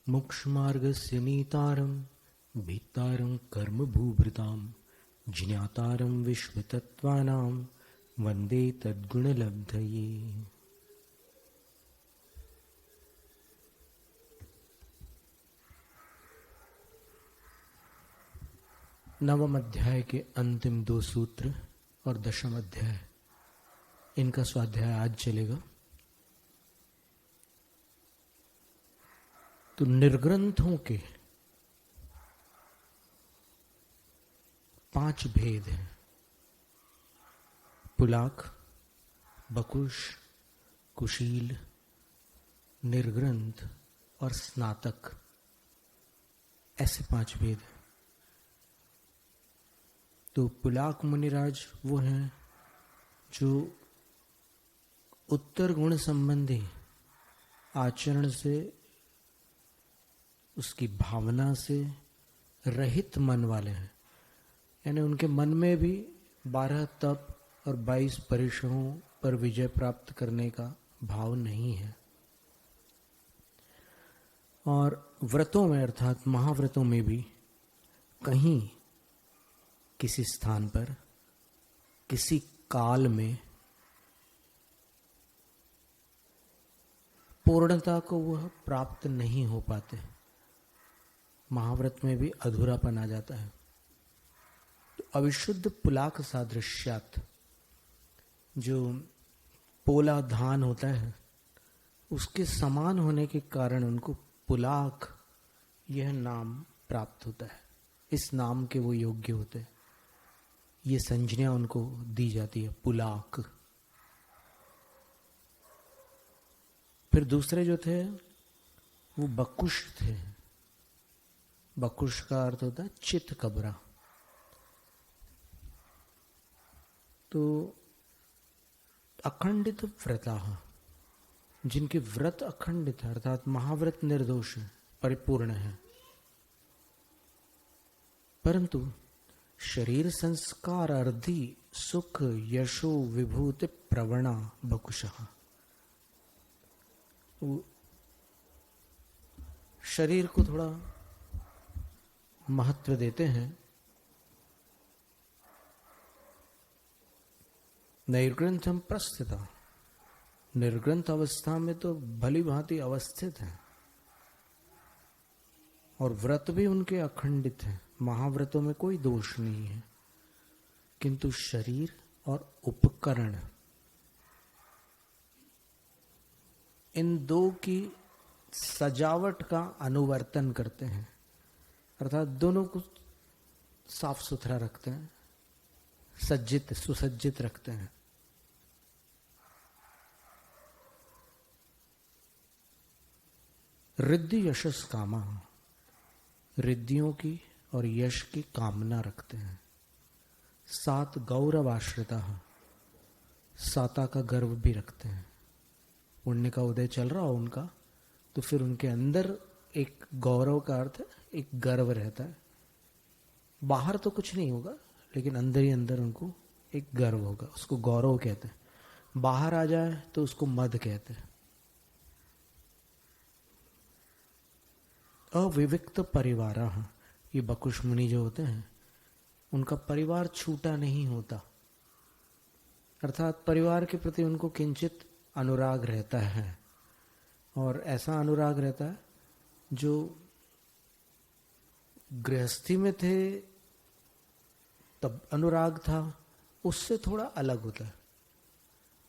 मोक्षमार्गस्य नीतारं भीतारं कर्मभूभृतां ज्ञातारं विश्वतत्त्वानां वन्दे तद्गुणलब्धये। नवम अध्याय के अंतिम 2 सूत्र और 10वां अध्याय, इनका स्वाध्याय आज चलेगा। तो निर्ग्रंथों के 5 भेद हैं: पुलाक, बकुश, कुशील, निर्ग्रंथ और स्नातक। ऐसे 5 भेद हैं। तो पुलाक मुनिराज वो हैं जो उत्तर गुण संबंधी आचरण से, उसकी भावना से रहित मन वाले हैं। यानी उनके मन में भी 12 तप और 22 परिश्रमों पर विजय प्राप्त करने का भाव नहीं है। और व्रतों में अर्थात महाव्रतों में भी कहीं किसी स्थान पर किसी काल में पूर्णता को वह प्राप्त नहीं हो पाते। महाव्रत में भी अधूरापन आ जाता है। तो अविशुद्ध पुलाक सादृश्यात, जो पोला धान होता है उसके समान होने के कारण उनको पुलाक यह नाम प्राप्त होता है। इस नाम के वो योग्य होते हैं। ये संज्ञा उनको दी जाती है, पुलाक। फिर दूसरे जो थे वो बकुश थे। बकुश का अर्थ होता है चित कबरा। तो अखंडित व्रता, जिनके व्रत अखंडित है अर्थात महाव्रत निर्दोष है, परिपूर्ण है, परंतु शरीर संस्कार अर्धी सुख यशो विभूति प्रवणा बकुशः। शरीर को थोड़ा महत्व देते हैं। निर्ग्रंथम प्रस्थिता, निर्ग्रंथ अवस्था में तो भली भांति अवस्थित है। और व्रत भी उनके अखंडित है, महाव्रतों में कोई दोष नहीं है। किंतु शरीर और उपकरण, इन 2 की सजावट का अनुवर्तन करते हैं, अर्थात दोनों को साफ सुथरा रखते हैं, सज्जित सुसज्जित रखते हैं। रिद्धि यशस कामा, रिद्धियों की और यश की कामना रखते हैं। 7 गौरव आश्रिता, साता का गर्व भी रखते हैं। पुण्य का उदय चल रहा हो उनका, तो फिर उनके अंदर एक गौरव का अर्थ है, एक गर्व रहता है। बाहर तो कुछ नहीं होगा, लेकिन अंदर ही अंदर उनको एक गर्व होगा। उसको गौरव कहते हैं। बाहर आ जाए तो उसको मद कहते हैं। अविविक्त परिवार, ये बकुश मुनि जो होते हैं उनका परिवार छूटा नहीं होता, अर्थात परिवार के प्रति उनको किंचित अनुराग रहता है। और ऐसा अनुराग रहता है जो गृहस्थी में थे तब अनुराग था, उससे थोड़ा अलग होता है।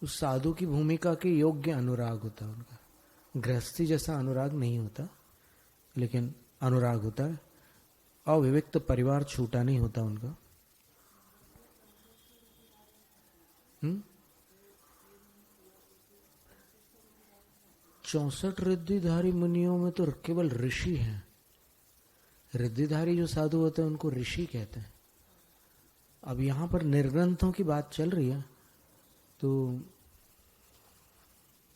उस साधु की भूमिका के योग्य अनुराग होता है उनका। गृहस्थी जैसा अनुराग नहीं होता, लेकिन अनुराग होता है। अविविक्त परिवार छूटा नहीं होता उनका। 64 रिद्धिधारी मुनियों में तो केवल ऋषि हैं। रिद्धिधारी जो साधु होते हैं उनको ऋषि कहते हैं। अब यहां पर निर्ग्रंथों की बात चल रही है, तो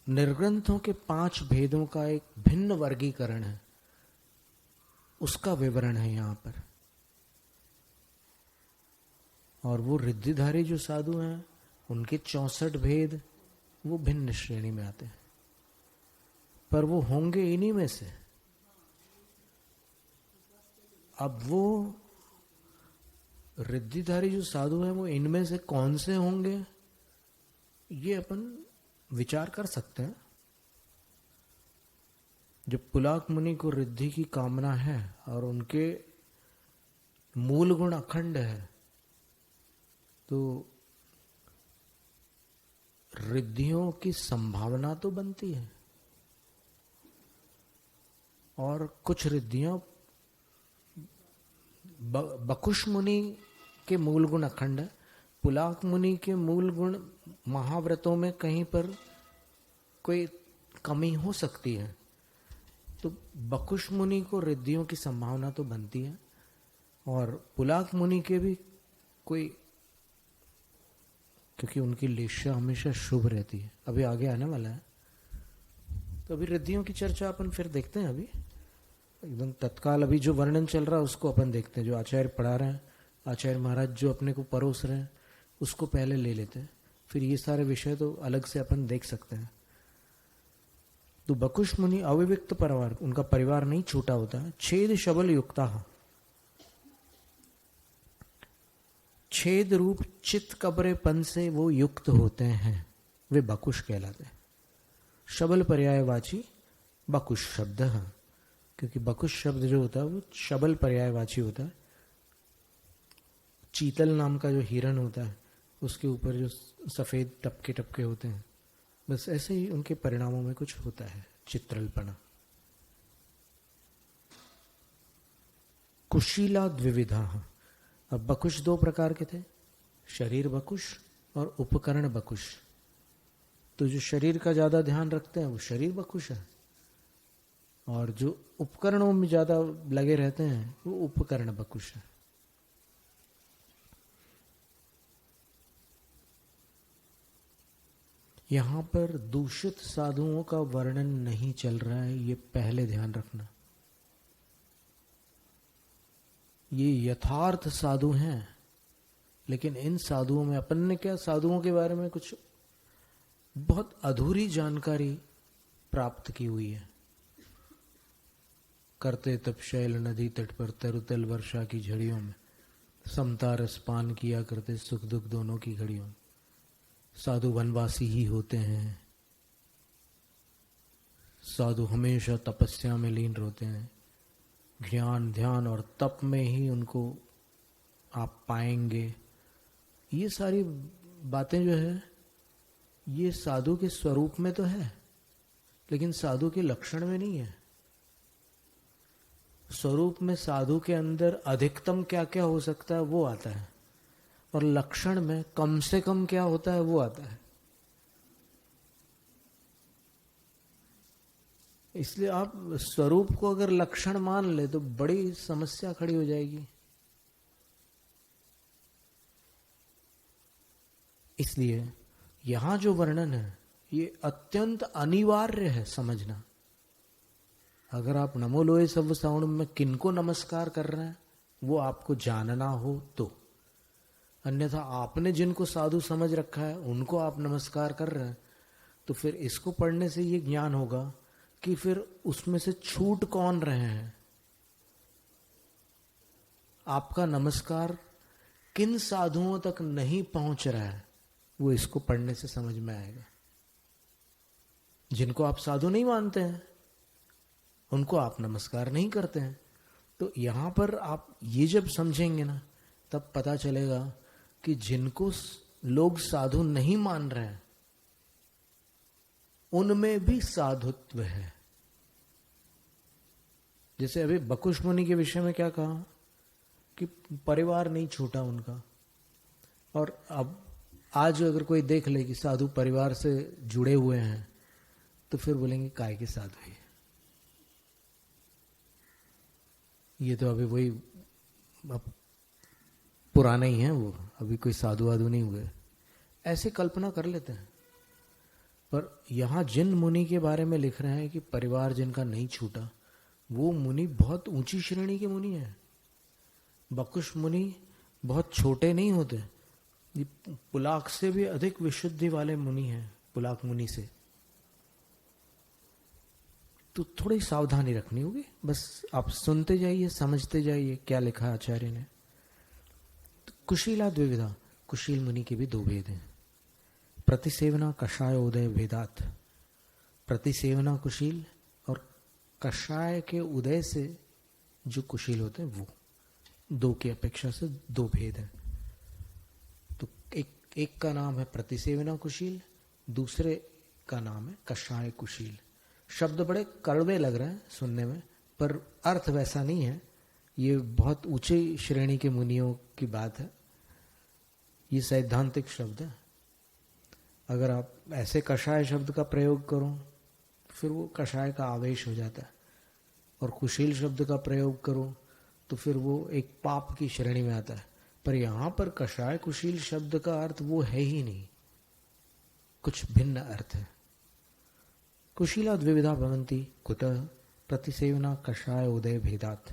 निर्ग्रंथों के 5 भेदों का एक भिन्न वर्गीकरण है, उसका विवरण है यहां पर। और वो रिद्धिधारी जो साधु हैं उनके 64 भेद वो भिन्न श्रेणी में आते हैं, पर वो होंगे इन्हीं में से। अब वो रिद्धिधारी जो साधु है वो इनमें से कौन से होंगे, ये अपन विचार कर सकते हैं। जब पुलाक मुनि को रिद्धि की कामना है और उनके मूल गुण अखंड है, तो रिद्धियों की संभावना तो बनती है। और कुछ रिद्धियां बकुश मुनि के मूल गुण अखंड है, पुलाक मुनि के मूल गुण महाव्रतों में कहीं पर कोई कमी हो सकती है, तो बकुश मुनि को रिद्धियों की संभावना तो बनती है और पुलाक मुनि के भी कोई, क्योंकि उनकी लेशा हमेशा शुभ रहती है। अभी आगे आने वाला है, तो अभी रिद्धियों की चर्चा अपन फिर देखते हैं। अभी एकदम तत्काल अभी जो वर्णन चल रहा है उसको अपन देखते हैं। जो आचार्य पढ़ा रहे हैं, आचार्य महाराज जो अपने को परोस रहे हैं, उसको पहले ले लेते हैं, फिर ये सारे विषय तो अलग से अपन देख सकते हैं। तो बकुश मुनि अविविक्त परिवार, उनका परिवार नहीं छूटा होता है। छेद शबल युक्ता, छेद रूप चित्त कब्रेपन से वो युक्त होते हैं, वे बकुश कहलाते हैं। शबल पर्यायवाची बकुश शब्द है, क्योंकि बकुश शब्द जो होता है वो शबल पर्यायवाची होता है। चीतल नाम का जो हिरण होता है उसके ऊपर जो सफेद टपके टपके होते हैं, बस ऐसे ही उनके परिणामों में कुछ होता है, चित्रलपना। कुशीला द्विविधा, अब बकुश दो प्रकार के थे, शरीर बकुश और उपकरण बकुश। तो जो शरीर का ज्यादा ध्यान रखते हैं वो शरीर बकुश है, और जो उपकरणों में ज्यादा लगे रहते हैं वो उपकरण बकुश है। यहां पर दूषित साधुओं का वर्णन नहीं चल रहा है, ये पहले ध्यान रखना। ये यथार्थ साधु हैं, लेकिन इन साधुओं में अपन ने क्या, साधुओं के बारे में कुछ बहुत अधूरी जानकारी प्राप्त की हुई है। करते तब शैल नदी तट पर तरुतल वर्षा की झड़ियों में समता रस पान किया करते सुख दुख दोनों की घड़ियों में। साधु वनवासी ही होते हैं, साधु हमेशा तपस्या में लीन रहते हैं, ज्ञान ध्यान और तप में ही उनको आप पाएंगे। ये सारी बातें जो है ये साधु के स्वरूप में तो है, लेकिन साधु के लक्षण में नहीं है। स्वरूप में साधु के अंदर अधिकतम क्या क्या हो सकता है वो आता है, और लक्षण में कम से कम क्या होता है वो आता है। इसलिए आप स्वरूप को अगर लक्षण मान ले तो बड़ी समस्या खड़ी हो जाएगी। इसलिए यहां जो वर्णन है ये अत्यंत अनिवार्य है समझना। अगर आप नमो लोए सव साउंड में किनको नमस्कार कर रहे हैं वो आपको जानना हो तो, अन्यथा आपने जिनको साधु समझ रखा है उनको आप नमस्कार कर रहे हैं, तो फिर इसको पढ़ने से ये ज्ञान होगा कि फिर उसमें से छूट कौन रहे हैं, आपका नमस्कार किन साधुओं तक नहीं पहुंच रहा है, वो इसको पढ़ने से समझ में आएगा। जिनको आप साधु नहीं मानते हैं उनको आप नमस्कार नहीं करते हैं, तो यहां पर आप ये जब समझेंगे ना तब पता चलेगा कि जिनको लोग साधु नहीं मान रहे हैं उनमें भी साधुत्व है। जैसे अभी बकुश मुनि के विषय में क्या कहा कि परिवार नहीं छूटा उनका, और अब आज अगर कोई देख ले कि साधु परिवार से जुड़े हुए हैं तो फिर बोलेंगे काय के साधु है, ये तो अभी वही अब पुराने ही हैं, वो अभी कोई साधु वाधु नहीं हुए, ऐसे कल्पना कर लेते हैं। पर यहां जिन मुनि के बारे में लिख रहे हैं कि परिवार जिनका नहीं छूटा, वो मुनि बहुत ऊंची श्रेणी के मुनि हैं। बकुश मुनि बहुत छोटे नहीं होते, ये पुलाक से भी अधिक विशुद्धि वाले मुनि हैं, पुलाक मुनि से। तो थोड़ी सावधानी रखनी होगी। बस आप सुनते जाइए, समझते जाइए क्या लिखा है आचार्य ने। तो कुशीला द्विविधा, कुशील मुनि के भी दो भेद हैं। प्रतिसेवना कषाय उदय भेदात। प्रतिसेवना कुशील और कषाय के उदय से जो कुशील होते हैं वो दो की अपेक्षा से दो भेद हैं। तो एक का नाम है प्रतिसेवना कुशील, दूसरे का नाम है कषाय कुशील। शब्द बड़े कड़वे लग रहे हैं सुनने में, पर अर्थ वैसा नहीं है। ये बहुत ऊंची श्रेणी के मुनियों की बात है, ये सैद्धांतिक शब्द है। अगर आप ऐसे कषाय शब्द का प्रयोग करो फिर वो कषाय का आवेश हो जाता है, और कुशील शब्द का प्रयोग करो तो फिर वो एक पाप की श्रेणी में आता है। पर यहां पर कषाय कुशील शब्द का अर्थ वो है ही नहीं, कुछ भिन्न अर्थ है। कुशीला द्विविधा भवन्ति कुतः प्रतिसेवना कषाय उदय भेदात।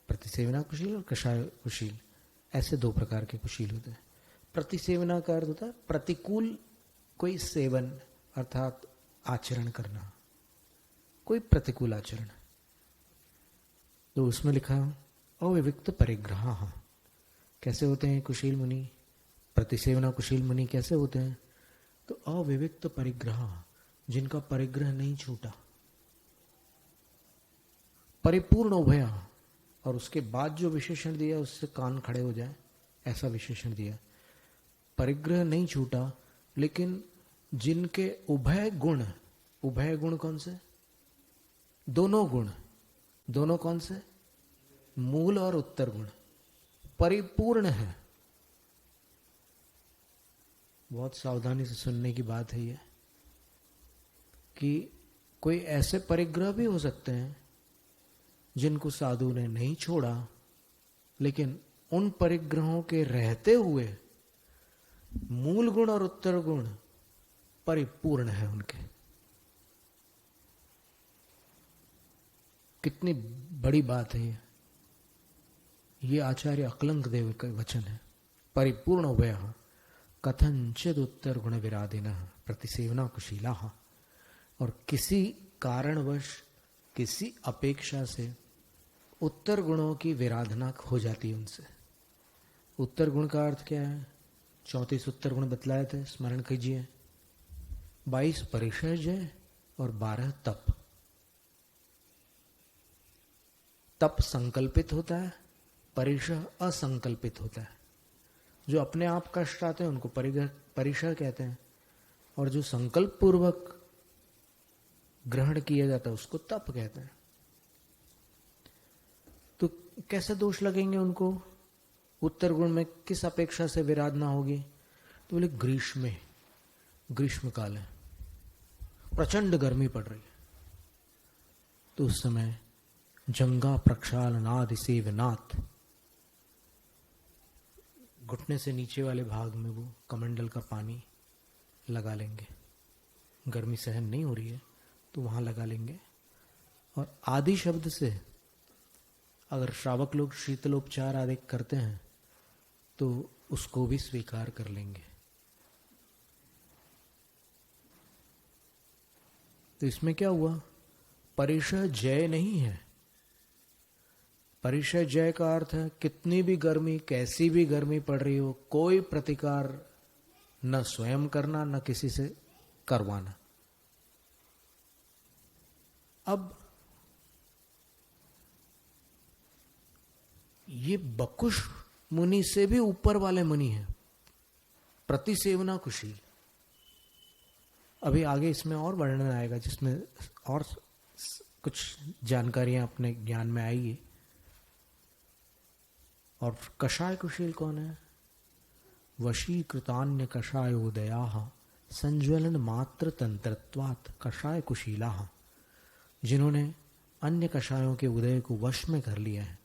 प्रतिसेवना कुशील और कषाय कुशील, ऐसे दो प्रकार के कुशील होते हैं। प्रतिसेवना का अर्थ होता है प्रतिकूल कोई सेवन अर्थात आचरण करना, कोई प्रतिकूल आचरण। तो उसमें लिखा अविविक्त परिग्रह। कैसे होते हैं कुशील मुनि, प्रतिसेवना कुशील मुनि कैसे होते हैं? तो अविविक्त परिग्रह, जिनका परिग्रह नहीं छूटा, परिपूर्ण उभया, और उसके बाद जो विशेषण दिया उससे कान खड़े हो जाए ऐसा विशेषण दिया। परिग्रह नहीं छूटा, लेकिन जिनके उभय गुण, उभय गुण कौन से? दोनों गुण, दोनों कौन से? मूल और उत्तर गुण परिपूर्ण है। बहुत सावधानी से सुनने की बात है ये, कि कोई ऐसे परिग्रह भी हो सकते हैं जिनको साधु ने नहीं छोड़ा, लेकिन उन परिग्रहों के रहते हुए मूल गुण और उत्तर गुण परिपूर्ण है उनके। कितनी बड़ी बात है ये आचार्य अकलंक देव का वचन है। परिपूर्ण उभय कथंचिद उत्तर गुण विरादिन प्रतिसेवना कुशीला। और किसी कारणवश, किसी अपेक्षा से उत्तर गुणों की विराधना हो जाती है उनसे। उत्तर गुण का अर्थ क्या है? 34 उत्तर गुण बतलाए थे, स्मरण कीजिए। 22 परिषय और 12 तप। तप संकल्पित होता है, परिषय असंकल्पित होता है। जो अपने आप कष्ट आते हैं उनको परिषय कहते हैं, और जो संकल्प पूर्वक ग्रहण किया जाता है उसको तप कहते हैं। तो कैसे दोष लगेंगे उनको? उत्तर गुण में किस अपेक्षा से विराधना होगी? तो बोले ग्रीष्म काल है, प्रचंड गर्मी पड़ रही है, तो उस समय जंगा प्रक्षालनादि सेवनाथ, घुटने से नीचे वाले भाग में वो कमंडल का पानी लगा लेंगे। गर्मी सहन नहीं हो रही है तो वहां लगा लेंगे। और आदि शब्द से अगर श्रावक लोग शीतलोपचार आदि करते हैं तो उसको भी स्वीकार कर लेंगे। तो इसमें क्या हुआ? परिषय जय नहीं है। परिषय जय का अर्थ है कितनी भी गर्मी, कैसी भी गर्मी पड़ रही हो, कोई प्रतिकार न स्वयं करना न किसी से करवाना। अब ये बकुश मुनि से भी ऊपर वाले मुनि हैं, प्रतिसेवना कुशील। अभी आगे इसमें और वर्णन आएगा जिसमें और कुछ जानकारियां अपने ज्ञान में आएगी। और कषाय कुशील कौन है? वशीकृतान्य कषायोदया संज्वलन मात्र तंत्रत्वात् कषाय कुशीला, जिन्होंने अन्य कषायों के उदय को वश में कर लिया है।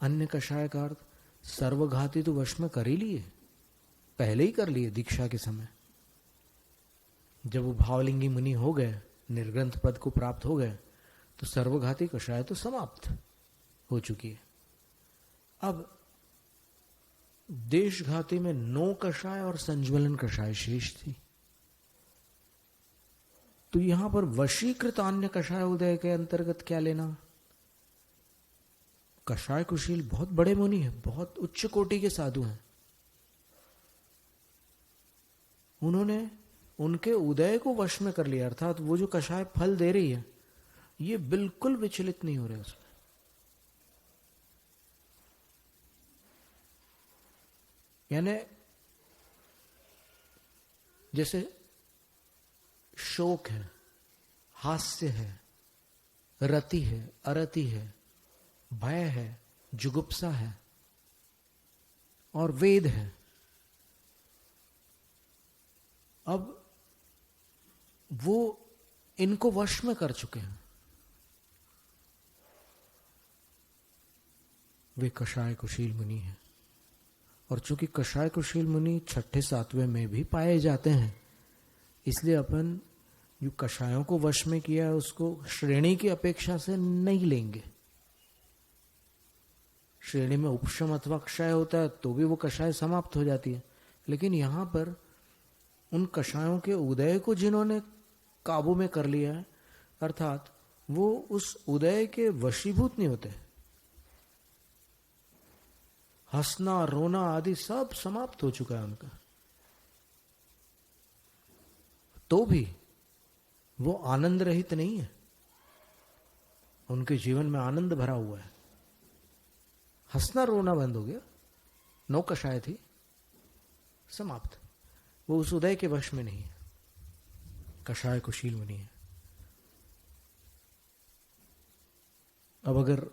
अन्य कषाय का अर्थ सर्वघाती तो वश में कर ही लिए, पहले ही कर लिए दीक्षा के समय। जब वो भावलिंगी मुनि हो गए, निर्ग्रंथ पद को प्राप्त हो गए, तो सर्वघाती कषाय तो समाप्त हो चुकी है। अब देशघाती में 9 कषाय और संज्वलन कषाय शेष थी। तो यहां पर वशीकृत अन्य कषाय उदय के अंतर्गत क्या लेना? कषाय कुशील बहुत बड़े मुनि हैं, बहुत उच्च कोटि के साधु हैं। उन्होंने उनके उदय को वश में कर लिया, अर्थात वो जो कषाय फल दे रही है ये बिल्कुल विचलित नहीं हो रहे उसमें। यानी जैसे शोक है, हास्य है, रति है, अरति है, भय है, जुगुप्सा है और वेद है। अब वो इनको वश में कर चुके हैं। वे कषाय कुशील मुनि हैं। और चूंकि कषाय कुशील मुनि छठे सातवें में भी पाए जाते हैं, इसलिए अपन जो कषायों को वश में किया है उसको श्रेणी की अपेक्षा से नहीं लेंगे। श्रेणी में उपशम अथवा क्षय होता है तो भी वो कषाय समाप्त हो जाती है, लेकिन यहां पर उन कषायों के उदय को जिन्होंने काबू में कर लिया है, अर्थात वो उस उदय के वशीभूत नहीं होते। हंसना, रोना आदि सब समाप्त हो चुका है उनका, तो भी वो आनंद रहित नहीं है। उनके जीवन में आनंद भरा हुआ है। हंसना रोना बंद हो गया, नौ कषाय थी, समाप्त। वो उस उदय के वश में नहीं है। कषाय कुशील मुनि है। अब अगर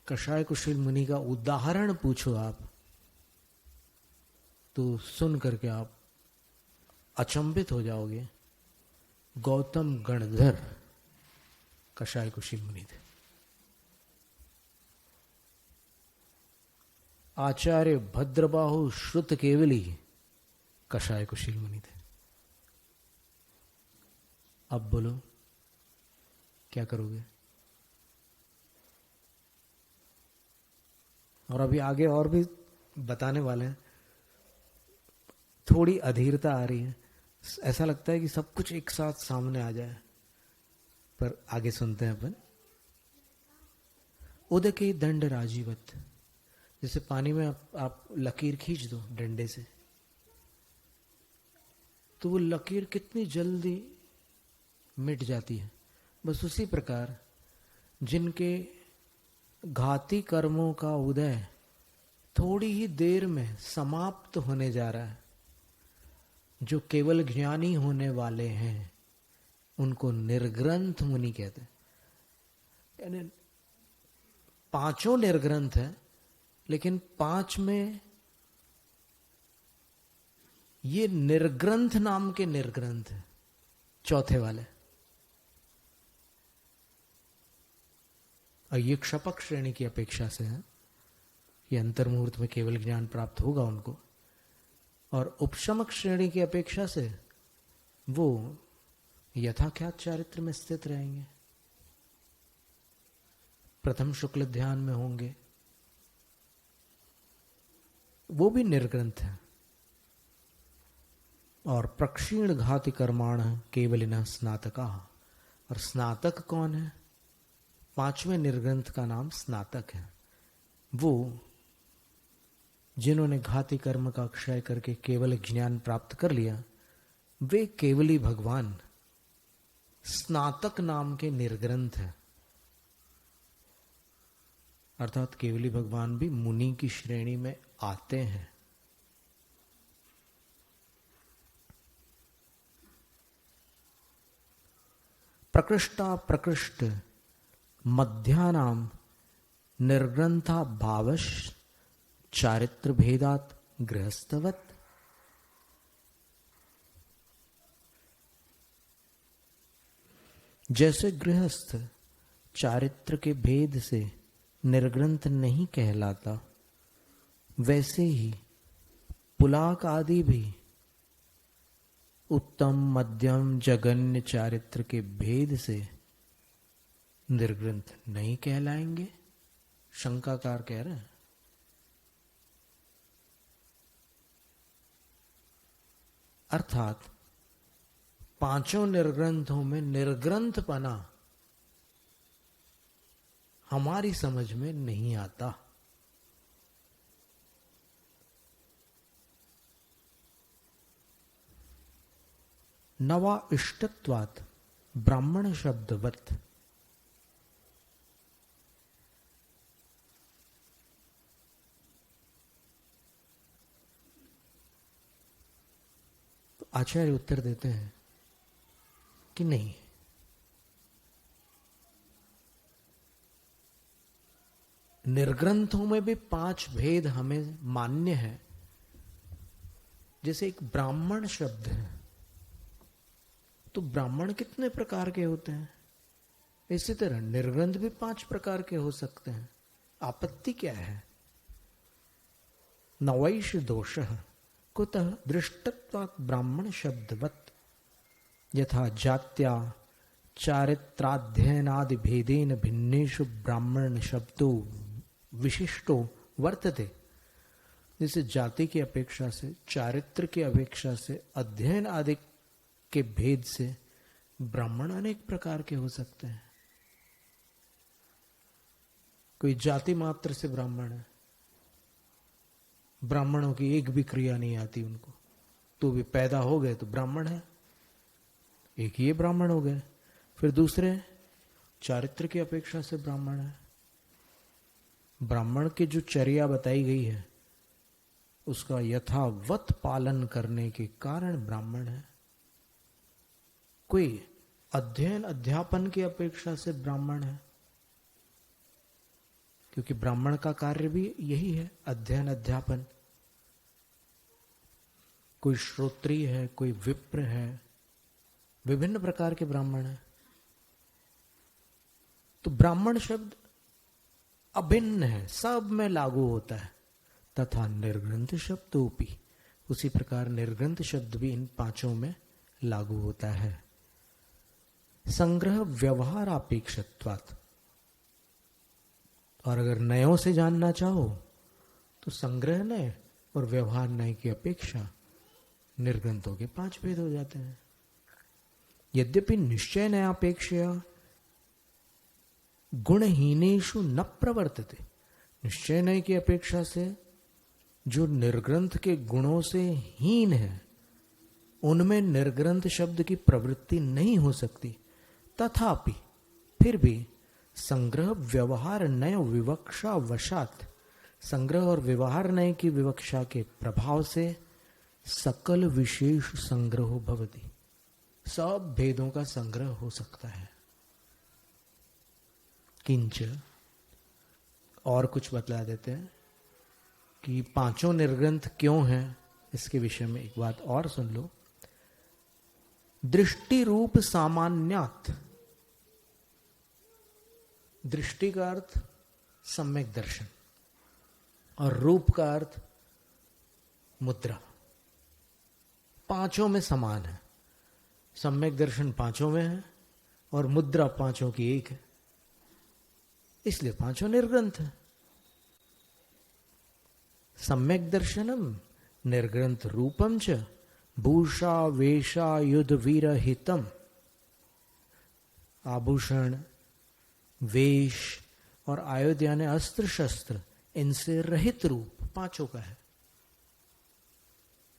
कषाय कुशील मुनि का उदाहरण पूछो आप, तो सुन करके आप अचंभित हो जाओगे। गौतम गणधर कषाय कुशील मुनि थे। आचार्य भद्रबाहु श्रुत केवली कषाय कुशील मुनि थे। अब बोलो क्या करोगे? और अभी आगे और भी बताने वाले हैं। थोड़ी अधीरता आ रही है, ऐसा लगता है कि सब कुछ एक साथ सामने आ जाए, पर आगे सुनते हैं अपन। उदके दंड राजीवत, जैसे पानी में आप लकीर खींच दो डंडे से, तो वो लकीर कितनी जल्दी मिट जाती है। बस उसी प्रकार जिनके घाती कर्मों का उदय थोड़ी ही देर में समाप्त होने जा रहा है, जो केवल ज्ञानी होने वाले हैं उनको निर्ग्रंथ मुनि कहते हैं। यानी पांचों निर्ग्रंथ है, लेकिन पांच में ये निर्ग्रंथ नाम के निर्ग्रंथ है, चौथे वाले। और ये क्षपक श्रेणी की अपेक्षा से है, ये अंतर्मुहूर्त में केवल ज्ञान प्राप्त होगा उनको। और उपशमक श्रेणी की अपेक्षा से वो यथाख्यात चारित्र में स्थित रहेंगे, प्रथम शुक्ल ध्यान में होंगे, वो भी निर्ग्रंथ है। और प्रक्षीण घाति कर्माण केवलिना स्नातका। और स्नातक कौन है? पांचवें निर्ग्रंथ का नाम स्नातक है। वो जिन्होंने घाती कर्म का क्षय करके केवल ज्ञान प्राप्त कर लिया, वे केवली भगवान स्नातक नाम के निर्ग्रंथ है। अर्थात केवली भगवान भी मुनि की श्रेणी में आते हैं। प्रकृष्टा प्रकृष्ट मध्यानाम निर्ग्रंथा भावश चारित्र भेदात गृहस्थवत। जैसे गृहस्थ चारित्र के भेद से निर्ग्रंथ नहीं कहलाता, वैसे ही पुलाक आदि भी उत्तम मध्यम जगन्य चारित्र के भेद से निर्ग्रंथ नहीं कहलाएंगे। शंकाकार कह रहे हैं। अर्थात पांचों निर्ग्रंथों में निर्ग्रंथपना हमारी समझ में नहीं आता। नवा इष्टत्वात् ब्राह्मण शब्दवत्। तो आचार्य उत्तर देते हैं कि नहीं, निर्ग्रंथों में भी 5 भेद हमें मान्य है। जैसे एक ब्राह्मण शब्द है, तो ब्राह्मण कितने प्रकार के होते हैं? इसी तरह निर्ग्रंथ भी 5 प्रकार के हो सकते हैं। आपत्ति क्या है? नवैष दोषः कुतः दृष्टत्वात् ब्राह्मण शब्दवत् यथा जात्या चारित्राध्ययनादि भेदेन भिन्नेषु ब्राह्मण शब्दो विशिष्टो वर्तते। जैसे जाति की अपेक्षा से, चारित्र की अपेक्षा से, अध्ययन आदि के भेद से ब्राह्मण अनेक प्रकार के हो सकते हैं। कोई जाति मात्र से ब्राह्मण है, ब्राह्मणों की एक भी क्रिया नहीं आती उनको, तो भी पैदा हो गए तो ब्राह्मण है, एक ये ब्राह्मण हो गए। फिर दूसरे चारित्र की अपेक्षा से ब्राह्मण है। ब्राह्मण की जो चर्या बताई गई है उसका यथावत पालन करने के कारण ब्राह्मण है। कोई अध्ययन अध्यापन की अपेक्षा से ब्राह्मण है, क्योंकि ब्राह्मण का कार्य भी यही है, अध्ययन अध्यापन। कोई श्रोत्रिय है, कोई विप्र है, विभिन्न प्रकार के ब्राह्मण हैं। तो ब्राह्मण शब्द अभिन्न है, सब में लागू होता है। तथा निर्ग्रंथ शब्दोपि, उसी प्रकार निर्ग्रंथ शब्द भी इन 5 में लागू होता है। संग्रह व्यवहार अपेक्षत्वात्, और अगर नयों से जानना चाहो तो संग्रह नय और व्यवहार नय की अपेक्षा निर्ग्रंथों के 5 भेद हो जाते हैं। यद्यपि निश्चय नयापेक्षया गुणहीनेषु न प्रवर्तते, निश्चय नय की अपेक्षा से जो निर्ग्रंथ के गुणों से हीन है उनमें निर्ग्रंथ शब्द की प्रवृत्ति नहीं हो सकती। तथापि फिर भी संग्रह व्यवहार नय विवक्षा वशात, संग्रह और व्यवहार नय की विवक्षा के प्रभाव से सकल विशेष संग्रह भवति, सब भेदों का संग्रह हो सकता है। किंच, और कुछ बतला देते हैं कि 5 निर्ग्रंथ क्यों हैं। इसके विषय में एक बात और सुन लो। दृष्टि रूप सामान्यात, दृष्टि का अर्थ सम्यक दर्शन और रूप का अर्थ मुद्रा, 5 में समान है। सम्यक दर्शन 5 में है और मुद्रा 5 की एक है, इसलिए 5 निर्ग्रंथ है। सम्यक दर्शनम निर्ग्रंथ रूपम च भूषा वेशा युद्ध वीर हितम, आभूषण, वेश और आयुध यानी अस्त्र शस्त्र, इनसे रहित रूप 5 का है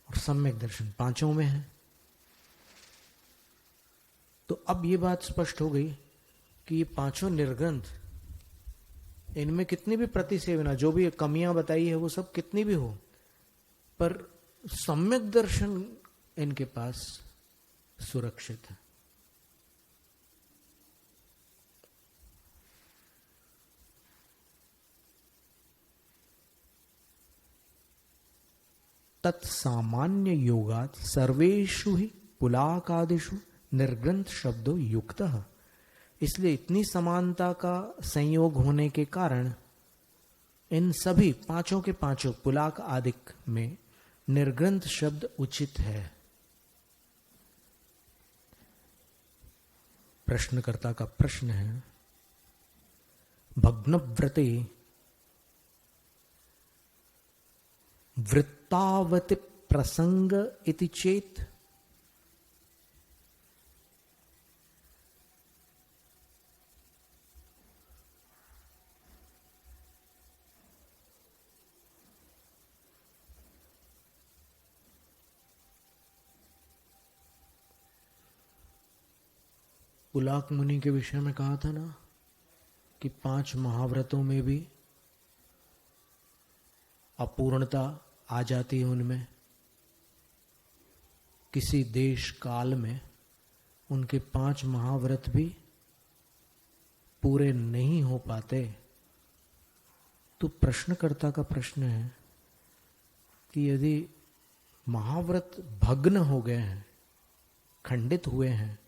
और सम्यक दर्शन 5 में है। तो अब ये बात स्पष्ट हो गई कि ये 5 निर्ग्रंथ, इनमें कितनी भी प्रतिसेवना, जो भी कमियां बताई है वो सब कितनी भी हो, पर सम्यक दर्शन इनके पास सुरक्षित है। तत्सामान्य योगात सर्वेषु ही पुलाकादिषु निर्ग्रंथ शब्दों युक्तः, इसलिए इतनी समानता का संयोग होने के कारण इन सभी 5 के 5 पुलाक आदिक में निर्ग्रंथ शब्द उचित है। प्रश्नकर्ता का प्रश्न है, भग्नव्रते वृत्तावति प्रसंग इति चेत, पुलाक मुनि के विषय में कहा था ना कि 5 महाव्रतों में भी अपूर्णता आ जाती है उनमें। किसी देश काल में उनके 5 महाव्रत भी पूरे नहीं हो पाते। तो प्रश्नकर्ता का प्रश्न है कि यदि महाव्रत भग्न हो गए हैं, खंडित हुए हैं,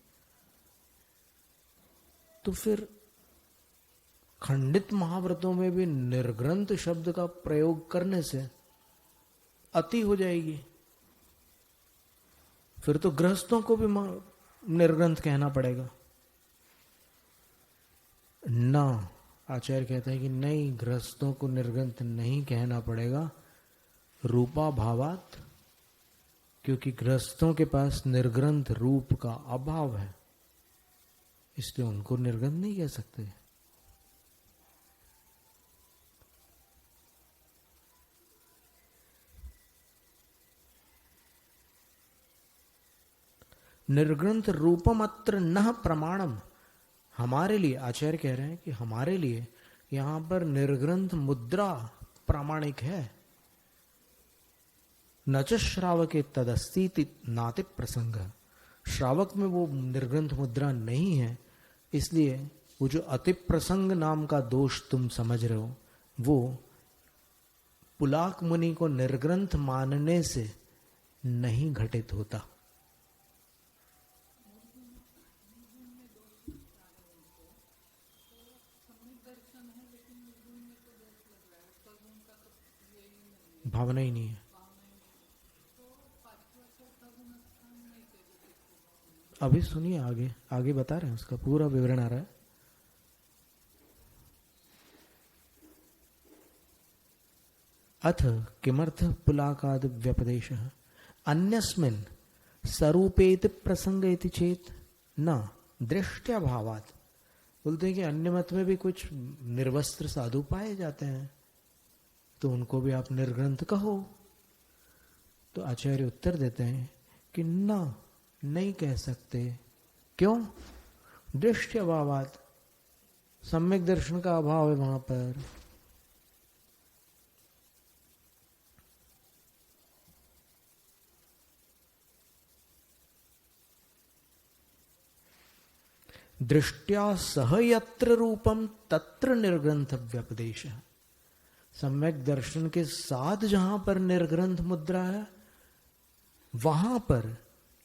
तो फिर खंडित महाव्रतों में भी निर्ग्रंथ शब्द का प्रयोग करने से अति हो जाएगी। फिर तो गृहस्थों को भी निर्ग्रंथ कहना पड़ेगा ना। आचार्य कहते हैं कि नहीं, गृहस्थों को निर्ग्रंथ नहीं कहना पड़ेगा, रूपा भावात, क्योंकि गृहस्थों के पास निर्ग्रंथ रूप का अभाव है, इसलिए उनको निर्ग्रंथ नहीं कह सकते। निर्ग्रंथ रूपम अत्र न प्रमाणम। हमारे लिए आचार्य कह रहे हैं कि हमारे लिए यहां पर निर्ग्रंथ मुद्रा प्रामाणिक है। न च श्रावके तदस्ति नाति प्रसंग। श्रावक में वो निर्ग्रंथ मुद्रा नहीं है, इसलिए वो जो अति प्रसंग नाम का दोष तुम समझ रहे हो, वो पुलाक मुनि को निर्ग्रंथ मानने से नहीं घटित होता। भावना ही नहीं है। अभी सुनिए, आगे आगे बता रहे हैं, उसका पूरा विवरण आ रहा है। अथ किमर्थ पुलाकाद व्यपदेश अन्यस्मिन् स्वरूपेति प्रसंगेति चेत न दृष्ट्या भावात। बोलते हैं कि अन्य मत में भी कुछ निर्वस्त्र साधु पाए जाते हैं, तो उनको भी आप निर्ग्रंथ कहो। तो आचार्य उत्तर देते हैं कि ना, नहीं कह सकते। क्यों? दृष्टि अभावात, सम्यक दर्शन का अभाव है वहां पर। दृष्टिया सह यत्र रूपम तत्र निर्ग्रंथ व्यपदेश। सम्यक दर्शन के साथ जहां पर निर्ग्रंथ मुद्रा है, वहां पर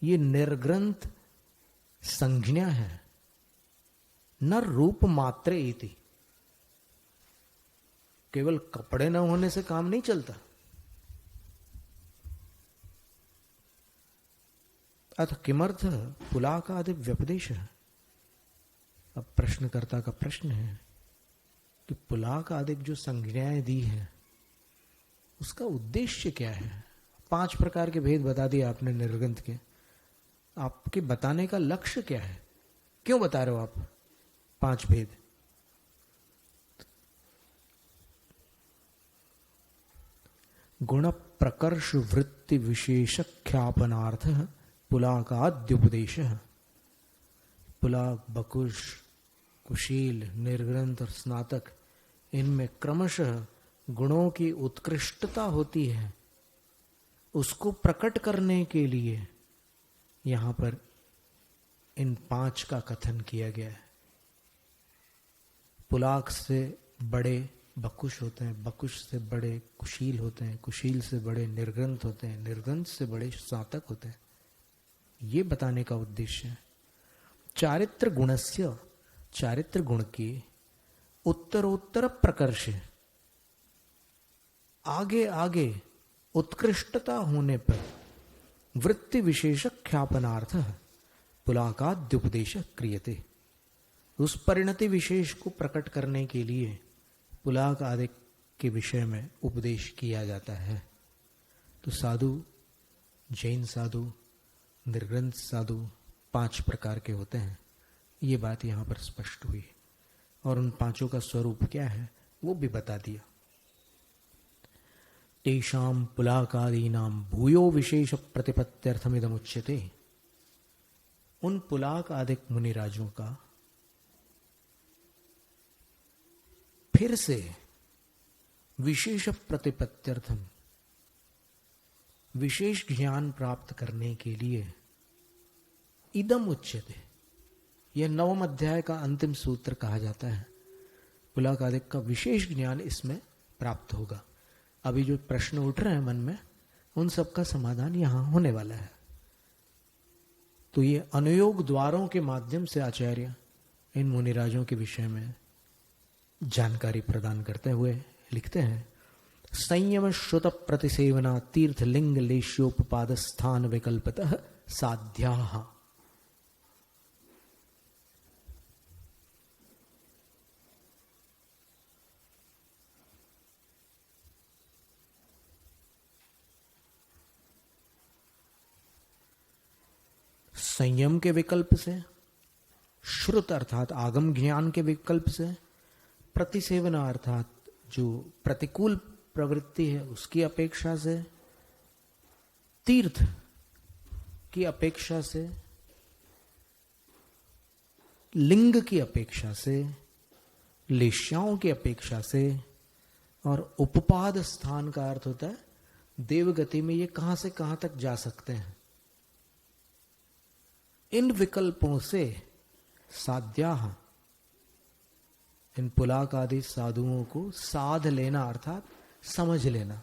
ये निर्ग्रंथ संज्ञा है, न रूप मात्र इति। केवल कपड़े न होने से काम नहीं चलता। अथ किमर्थ पुलाकादि व्यपदेश। अब प्रश्नकर्ता का प्रश्न है कि पुलाक आदि जो संज्ञाएं दी है, उसका उद्देश्य क्या है? 5 प्रकार के भेद बता दिए आपने निर्ग्रंथ के। आपके बताने का लक्ष्य क्या है? क्यों बता रहे हो आप 5 भेद? गुण प्रकर्ष वृत्ति विशेष ख्यापनार्थ पुलाकाद्युपदेश। पुलाक, बकुश, कुशील, निर्ग्रंथ और स्नातक, इनमें क्रमशः गुणों की उत्कृष्टता होती है। उसको प्रकट करने के लिए यहां पर इन 5 का कथन किया गया है। पुलाक से बड़े बकुश होते हैं, बकुश से बड़े कुशील होते हैं, कुशील से बड़े निर्ग्रंथ होते हैं, निर्ग्रंथ से बड़े स्नातक होते हैं। ये बताने का उद्देश्य है। चारित्र गुणस्य, चारित्र गुण की उत्तरोत्तर प्रकर्ष, आगे आगे उत्कृष्टता होने पर वृत्ति विशेष ख्यापनार्थ पुलाकाद्युपदेश क्रियते। उस परिणति विशेष को प्रकट करने के लिए पुलाक आदि के विषय में उपदेश किया जाता है। तो साधु, जैन साधु, निर्ग्रंथ साधु 5 प्रकार के होते हैं। ये बात यहां पर स्पष्ट हुई और उन 5 का स्वरूप क्या है वो भी बता दिया। तेषां पुलाकादीनां भूयो विशेष प्रतिपत्त्यर्थमिदमुच्यते। उन पुलाक आदि मुनिराजों का फिर से विशेष प्रतिपत्त्यर्थम, विशेष ज्ञान प्राप्त करने के लिए इदम उच्यते, यह नवम अध्याय का अंतिम सूत्र कहा जाता है। पुलाकादिक का विशेष ज्ञान इसमें प्राप्त होगा। अभी जो प्रश्न उठ रहे हैं मन में, उन सब का समाधान यहां होने वाला है। तो ये अनुयोग द्वारों के माध्यम से आचार्य इन मुनिराजों के विषय में जानकारी प्रदान करते हुए लिखते हैं, संयम श्रुत प्रतिसेवना तीर्थ लिंग लेश्योपाद स्थान विकल्पतः साध्या। संयम के विकल्प से, श्रुत अर्थात आगम ज्ञान के विकल्प से, प्रतिसेवना अर्थात जो प्रतिकूल प्रवृत्ति है उसकी अपेक्षा से, तीर्थ की अपेक्षा से, लिंग की अपेक्षा से, लेश्याओं की अपेक्षा से, और उपपाद स्थान का अर्थ होता है देवगति में ये कहां से कहां तक जा सकते हैं, इन विकल्पों से साध्या, इन पुलाक आदि साधुओं को साध लेना अर्थात समझ लेना।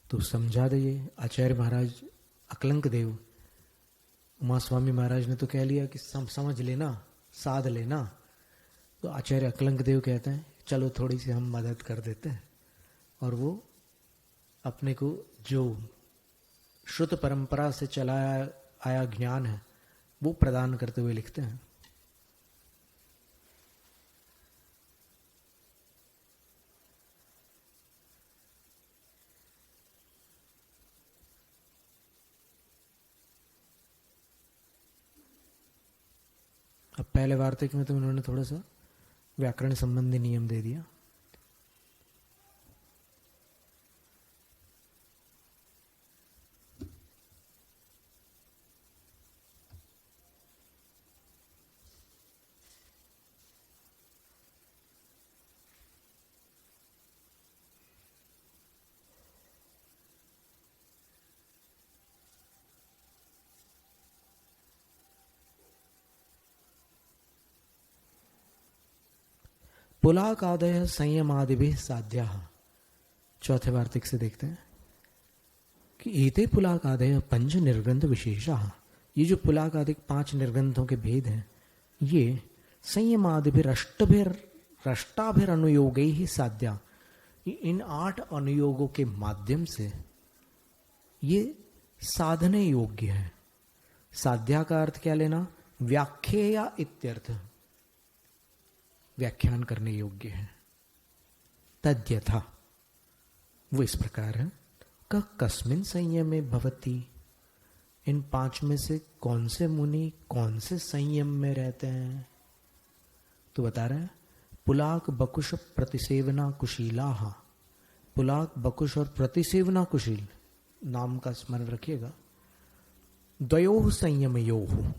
तो समझा दीजिए आचार्य महाराज अकलंक देव। उमा स्वामी महाराज ने तो कह लिया कि समझ लेना, साध लेना। तो आचार्य अकलंक देव कहते हैं चलो थोड़ी सी हम मदद कर देते हैं, और वो अपने को जो श्रुत परंपरा से चलाया आया ज्ञान है वो प्रदान करते हुए लिखते हैं। अब पहले वार्तिक में तो उन्होंने थोड़ा सा व्याकरण संबंधी नियम दे दिया। पुलाकादय संयमादि भी साध्या। चौथे वार्तिक से देखते हैं कि एते पुलाकादय पंच निर्ग्रंथ विशेषा। ये जो पुलाकादिक 5 निर्ग्रंथों के भेद हैं, ये संयमादि भी रष्टाभिर अनुयोग ही साध्या। इन 8 अनुयोगों के माध्यम से ये साधने योग्य है। साध्या का अर्थ क्या लेना? व्याख्येया इत्यर्थ, व्याख्यान करने योग्य है। तद्यथा, वो इस प्रकार है। कस्मिन संयमे भवति, इन 5 में से कौन से मुनि कौन से संयम में रहते हैं? तो बता रहे हैं पुलाक बकुश प्रतिसेवना कुशीला। पुलाक बकुश और प्रतिसेवना कुशील नाम का स्मरण रखिएगा। द्वयोः संयमयोः,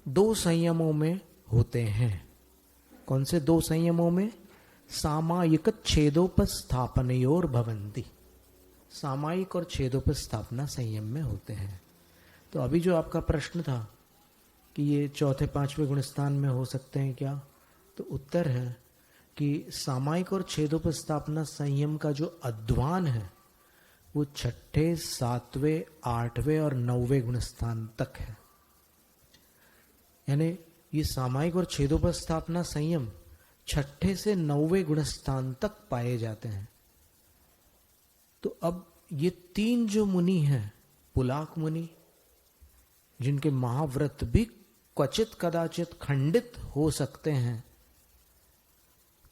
2 संयमों में होते हैं। कौन से 2 संयमों में? सामायिक छेदोपस्थापनयोर भवन्ति, सामायिक और छेदोपस्थापना संयम में होते हैं। तो अभी जो आपका प्रश्न था कि ये चौथे 5वें गुणस्थान में हो सकते हैं क्या, तो उत्तर है कि सामायिक और छेदोपस्थापना संयम का जो अध्वान है वो 6ठे, 7वें, 8वें और 9वें गुणस्थान तक है। यानी ये सामायिक और छेदोपस्थापना संयम 6ठे से 9वें गुणस्थान तक पाए जाते हैं। तो अब ये 3 जो मुनि हैं, पुलाक मुनि, जिनके महाव्रत भी क्वचित कदाचित खंडित हो सकते हैं,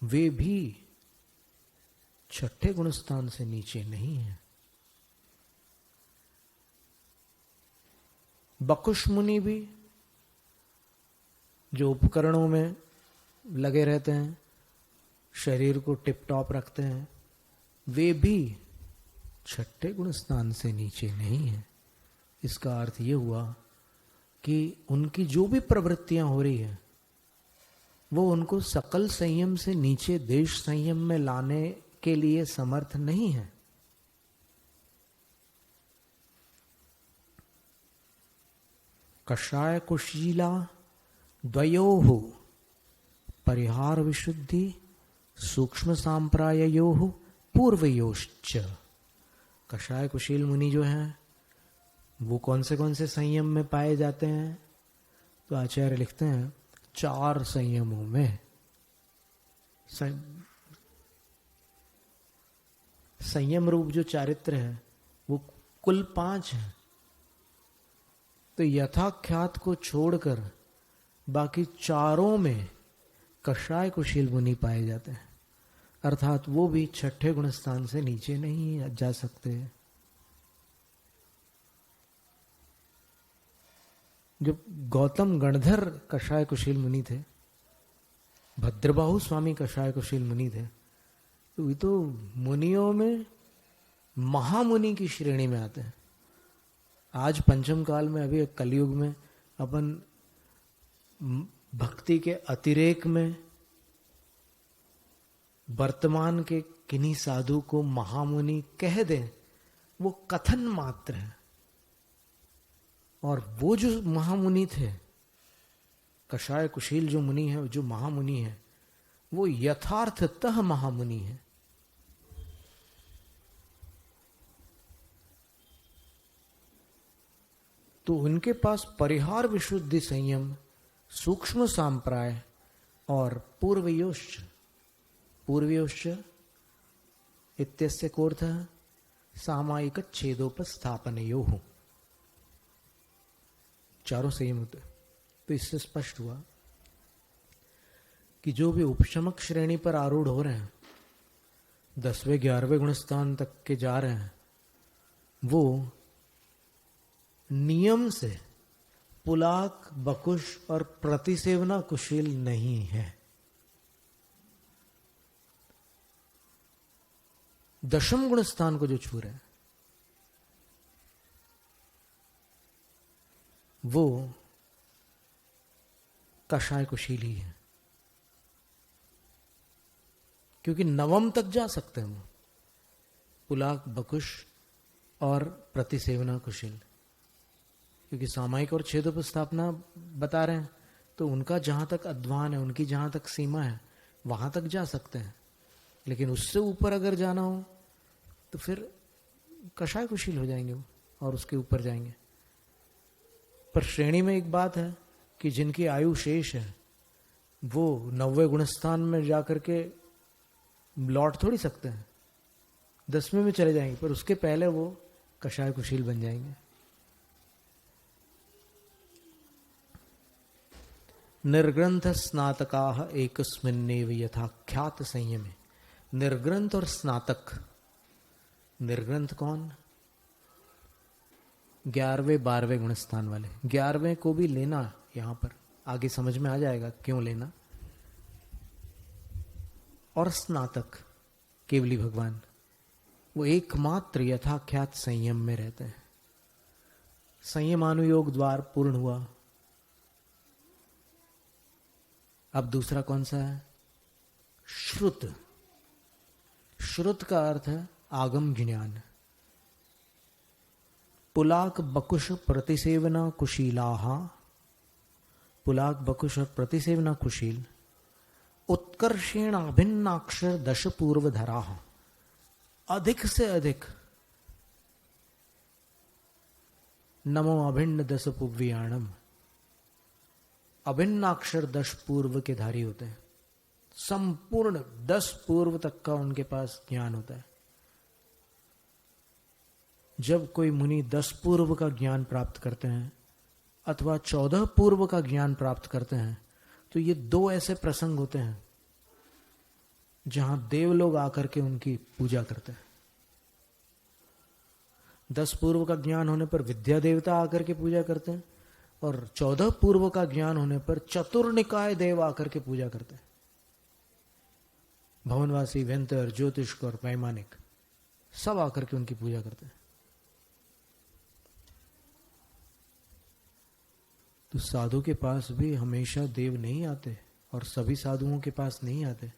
वे भी 6ठे गुणस्थान से नीचे नहीं है। बकुश मुनि भी, जो उपकरणों में लगे रहते हैं, शरीर को टिप टॉप रखते हैं, वे भी छठे गुण स्थान से नीचे नहीं है। इसका अर्थ ये हुआ कि उनकी जो भी प्रवृत्तियां हो रही है वो उनको सकल संयम से नीचे देश संयम में लाने के लिए समर्थ नहीं है। कषाय कुशीला द्वयोः परिहार विशुद्धि सूक्ष्म सांप्राययोः पूर्वयोश्च। कषाय कुशील मुनि जो हैं वो कौन से संयम में पाए जाते हैं? तो आचार्य लिखते हैं 4 संयमों में। संयम रूप जो चारित्र है वो कुल 5 है। तो यथाख्यात को छोड़कर बाकी 4 में कषाय कुशील मुनि पाए जाते हैं, अर्थात वो भी छठे गुण स्थान से नीचे नहीं जा सकते। जब गौतम गणधर कषाय कुशील मुनि थे, भद्रबाहु स्वामी कषाय कुशील मुनि थे, तो ये तो मुनियों में महामुनि की श्रेणी में आते हैं। आज पंचम काल में, अभी कलयुग में अपन भक्ति के अतिरेक में वर्तमान के किन्हीं साधु को महामुनि कह दें, वो कथन मात्र है। और वो जो महामुनि थे, कषाय कुशील जो मुनि है, जो महामुनि है, वो यथार्थतः महामुनि है। तो उनके पास परिहार विशुद्धि संयम, सूक्ष्म सांप्राय और पूर्वयोश्च। पूर्वयोश्च इत्यस्य कोऽर्थः सामायिक छेदोपस्थापनयोः। 4 संयम होते। तो इससे स्पष्ट हुआ कि जो भी उपशमक श्रेणी पर आरूढ़ हो रहे हैं, 10वें 11वें गुणस्थान तक के जा रहे हैं, वो नियम से पुलाक, बकुश और प्रतिसेवना कुशील नहीं है। 10वें गुण स्थान को जो छू रहे हैं वो कषाय कुशील ही है, क्योंकि 9वें तक जा सकते हैं वो, पुलाक, बकुश और प्रतिसेवना कुशील। क्योंकि सामायिक और छेदोपस्थापना बता रहे हैं, तो उनका जहां तक अध्वान है, उनकी जहां तक सीमा है, वहां तक जा सकते हैं। लेकिन उससे ऊपर अगर जाना हो तो फिर कषाय कुशील हो जाएंगे वो, और उसके ऊपर जाएंगे। पर श्रेणी में एक बात है कि जिनकी आयु शेष है वो 9वें गुणस्थान में जाकर के लौट थोड़ी सकते हैं, 10वें में चले जाएंगे, पर उसके पहले वो कषाय कुशील बन जाएंगे। निर्ग्रंथ स्नातकाः एकस्मिन्नेव यथाख्यात संयमे। निर्ग्रंथ और स्नातक। निर्ग्रंथ कौन? 11वें 12वें गुणस्थान वाले। 11वें को भी लेना, यहां पर आगे समझ में आ जाएगा क्यों लेना। और स्नातक केवली भगवान, वो एकमात्र यथाख्यात संयम में रहते हैं। संयमानुयोग द्वार पूर्ण हुआ। अब दूसरा कौन सा है? श्रुत। श्रुत का अर्थ है आगम ज्ञान। पुलाक बकुश प्रतिसेवना कुशीलाः। पुलाक बकुश और प्रतिसेवना कुशील उत्कर्षेण अभिन्नाक्षर 10 पूर्वधराः। अधिक से अधिक नमो अभिन्न 10 पुव्याणम। अभिन्नाक्षर 10 पूर्व के धारी होते हैं। संपूर्ण 10 पूर्व तक का उनके पास ज्ञान होता है। जब कोई मुनि 10 पूर्व का ज्ञान प्राप्त करते हैं अथवा 14 पूर्व का ज्ञान प्राप्त करते हैं, तो ये 2 ऐसे प्रसंग होते हैं जहां देवलोग आकर के उनकी पूजा करते हैं। 10 पूर्व का ज्ञान होने पर विद्या देवता आकर के पूजा करते हैं, और 14 पूर्व का ज्ञान होने पर चतुर्निकाय देव आकर के पूजा करते हैं। भवनवासी, व्यंतर, ज्योतिष्क और वैमानिक सब आकर के उनकी पूजा करते हैं। तो साधु के पास भी हमेशा देव नहीं आते और सभी साधुओं के पास नहीं आते।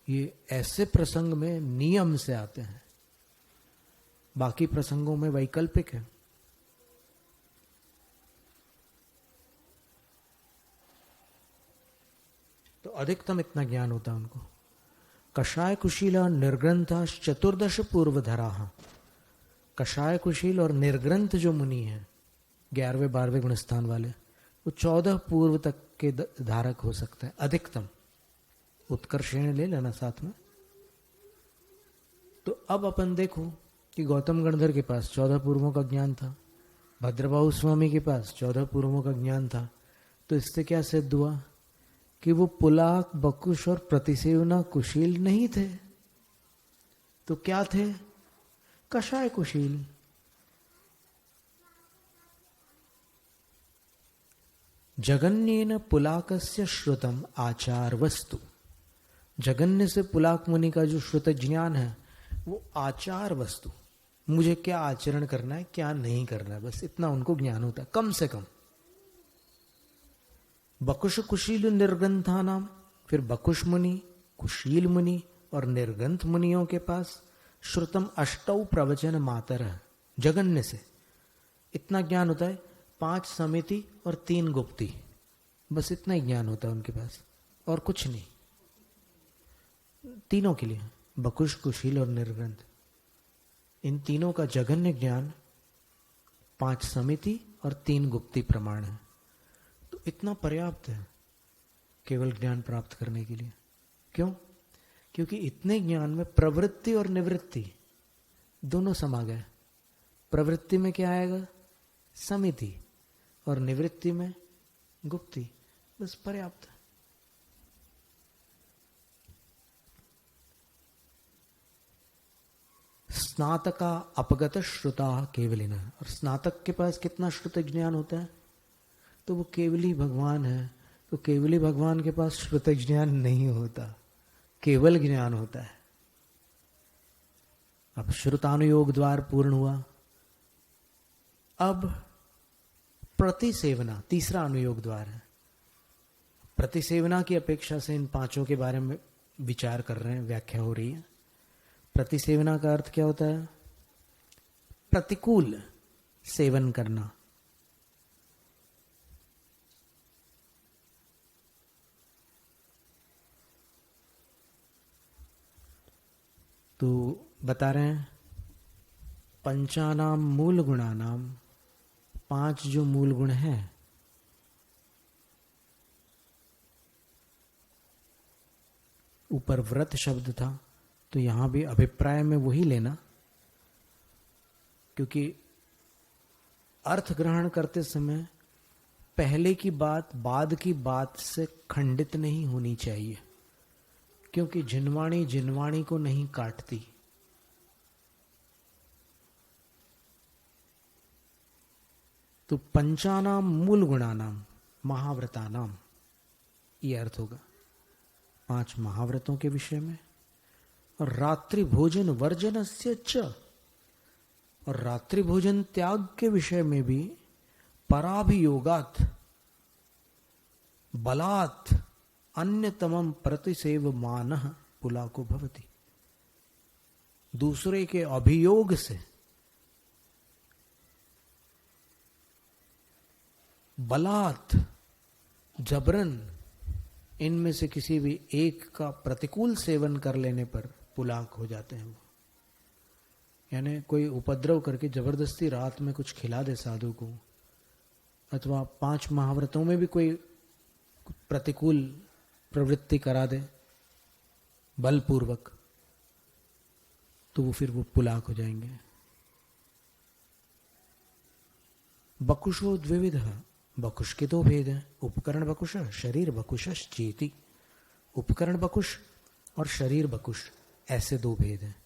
ये ऐसे प्रसंग में नियम से आते हैं, बाकी प्रसंगों में वैकल्पिक है। तो अधिकतम इतना ज्ञान होता है उनको। कषाय कुशील निर्ग्रंथ चतुर्दश पूर्वधरा। कषाय कुशील और निर्ग्रंथ जो मुनि हैं 11वें 12वें गुणस्थान वाले, वो 14 पूर्व तक के धारक हो सकते हैं अधिकतम। उत्कर्षण ले लेना साथ में। तो अब अपन देखो कि गौतम गणधर के पास 14 पूर्वों का ज्ञान था, भद्रबाहु स्वामी के पास 14 पूर्वों का ज्ञान था। तो इससे क्या सिद्ध हुआ कि वो पुलाक, बकुश और प्रतिसेवना कुशील नहीं थे। तो क्या थे? कषाय कुशील। जगन्येन पुलाकस्य श्रुतम आचार वस्तु। जगन्य से पुलाक मुनि का जो श्रुत ज्ञान है वो आचार वस्तु, मुझे क्या आचरण करना है क्या नहीं करना है, बस इतना उनको ज्ञान होता है कम से कम। बकुश कुशील निर्ग्रंथा नाम, फिर बकुश मुनि, कुशील मुनि और निर्ग्रंथ मुनियों के पास श्रुतम अष्टौ प्रवचन मातर है। जगन्य से इतना ज्ञान होता है, 5 समिति और 3 गुप्ती, बस इतना ही ज्ञान होता है उनके पास और कुछ नहीं। तीनों के लिए बकुश, कुशील और निर्ग्रंथ, इन तीनों का जघन्य ज्ञान 5 समिति और 3 गुप्ती प्रमाण है। तो इतना पर्याप्त है केवल ज्ञान प्राप्त करने के लिए। क्यों? क्योंकि इतने ज्ञान में प्रवृत्ति और निवृत्ति दोनों समा गए। प्रवृत्ति में क्या आएगा? समिति, और निवृत्ति में गुप्ती, बस पर्याप्त है। स्नातका अपगत श्रुता केवलिन, और स्नातक के पास कितना श्रुत ज्ञान होता है? तो वो केवली भगवान है। तो केवली भगवान के पास श्रुत ज्ञान नहीं होता, केवल ज्ञान होता है। अब श्रुतानुयोग द्वार पूर्ण हुआ। अब प्रतिसेवना तीसरा अनुयोग द्वार है। प्रतिसेवना की अपेक्षा से इन 5 के बारे में विचार कर रहे हैं, व्याख्या हो रही है। प्रतिसेवना का अर्थ क्या होता है? प्रतिकूल सेवन करना। तो बता रहे हैं पंचानाम मूल गुणानाम, 5 जो मूल गुण हैं ऊपर व्रत शब्द था, तो यहां भी अभिप्राय में वही लेना, क्योंकि अर्थ ग्रहण करते समय पहले की बात बाद की बात से खंडित नहीं होनी चाहिए, क्योंकि जिनवाणी जिनवाणी को नहीं काटती। तो पंचानाम मूल गुणानाम महाव्रतानाम, ये अर्थ होगा 5 महाव्रतों के विषय में। और रात्रि भोजन वर्जनस्य च, और रात्रि भोजन त्याग के विषय में भी पराभियोगात बलात् अन्यतमम प्रतिसेवमानः पुलाको भवति। दूसरे के अभियोग से, बलात् जबरन, इनमें से किसी भी एक का प्रतिकूल सेवन कर लेने पर पुलाक हो जाते हैं वो। यानी कोई उपद्रव करके जबरदस्ती रात में कुछ खिला दे साधु को, अथवा 5 महाव्रतों में भी कोई प्रतिकूल प्रवृत्ति करा दे बलपूर्वक, तो वो फिर वो पुलाक हो जाएंगे। बकुशो द्विविध, बकुश के 2 भेद हैं, उपकरण बकुश, शरीर बकुशश चेति। उपकरण बकुश और शरीर बकुश, ऐसे 2 भेद हैं।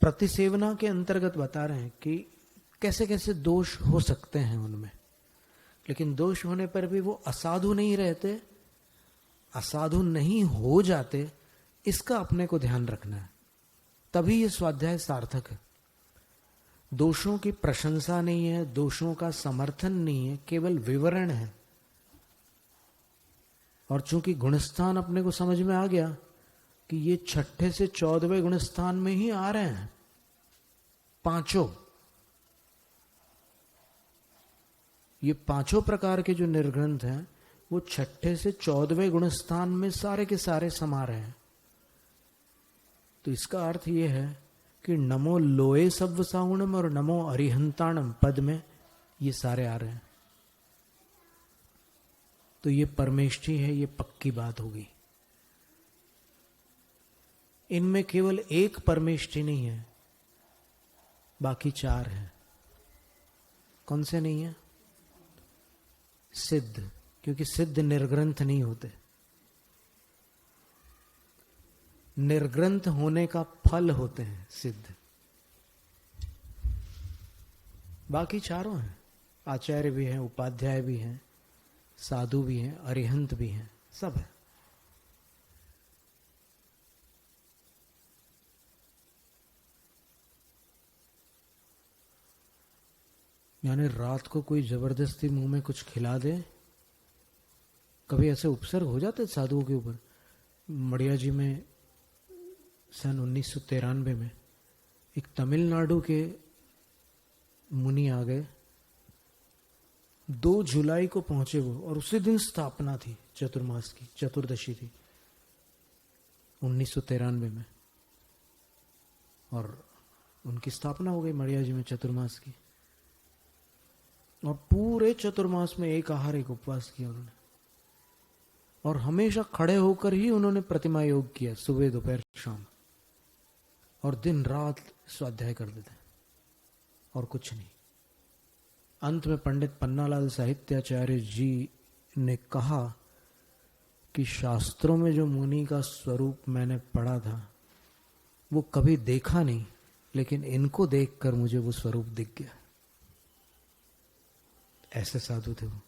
प्रतिसेवना के अंतर्गत बता रहे हैं कि कैसे कैसे दोष हो सकते हैं उनमें, लेकिन दोष होने पर भी वो असाधु नहीं रहते, असाधु नहीं हो जाते, इसका अपने को ध्यान रखना है, तभी ये स्वाध्याय सार्थक है। दोषों की प्रशंसा नहीं है, दोषों का समर्थन नहीं है, केवल विवरण है। और चूंकि गुणस्थान अपने को समझ में आ गया कि ये 6 से 14वें गुणस्थान में ही आ रहे हैं पांचों, ये पांचों प्रकार के जो निर्ग्रंथ हैं वो 6 से 14वें गुणस्थान में सारे के सारे समा रहे हैं। तो इसका अर्थ ये है कि नमो लोए सव्व साउणम और नमो अरिहंताणम पद में ये सारे आ रहे हैं। तो ये परमेष्ठी है, ये पक्की बात होगी। इनमें केवल एक परमेष्ठी नहीं है, बाकी 4 है। कौन से नहीं है? सिद्ध, क्योंकि सिद्ध निर्ग्रंथ नहीं होते। निर्ग्रंथ होने का फल होते हैं सिद्ध। बाकी 4 हैं, आचार्य भी हैं, उपाध्याय भी हैं, साधु भी हैं, अरिहंत भी हैं, सब है। यानी रात को कोई जबरदस्ती मुंह में कुछ खिला दे, कभी ऐसे उपसर्ग हो जाते साधुओं के ऊपर। मड़िया जी में सन 1993 में एक तमिलनाडु के मुनि आ गए, 2 जुलाई को पहुंचे वो, और उसी दिन स्थापना थी चतुर्मास की, चतुर्दशी थी 1993 में, और उनकी स्थापना हो गई मड़िया जी में चतुर्मास की। और पूरे चतुर्मास में एक आहार एक उपवास किया उन्होंने, और हमेशा खड़े होकर ही उन्होंने प्रतिमा योग किया, सुबह दोपहर शाम, और दिन रात स्वाध्याय कर देते और कुछ नहीं। अंत में पंडित पन्नालाल साहित्याचार्य जी ने कहा कि शास्त्रों में जो मुनि का स्वरूप मैंने पढ़ा था वो कभी देखा नहीं, लेकिन इनको देखकर मुझे वो स्वरूप दिख गया। ऐसे साधु थे वो।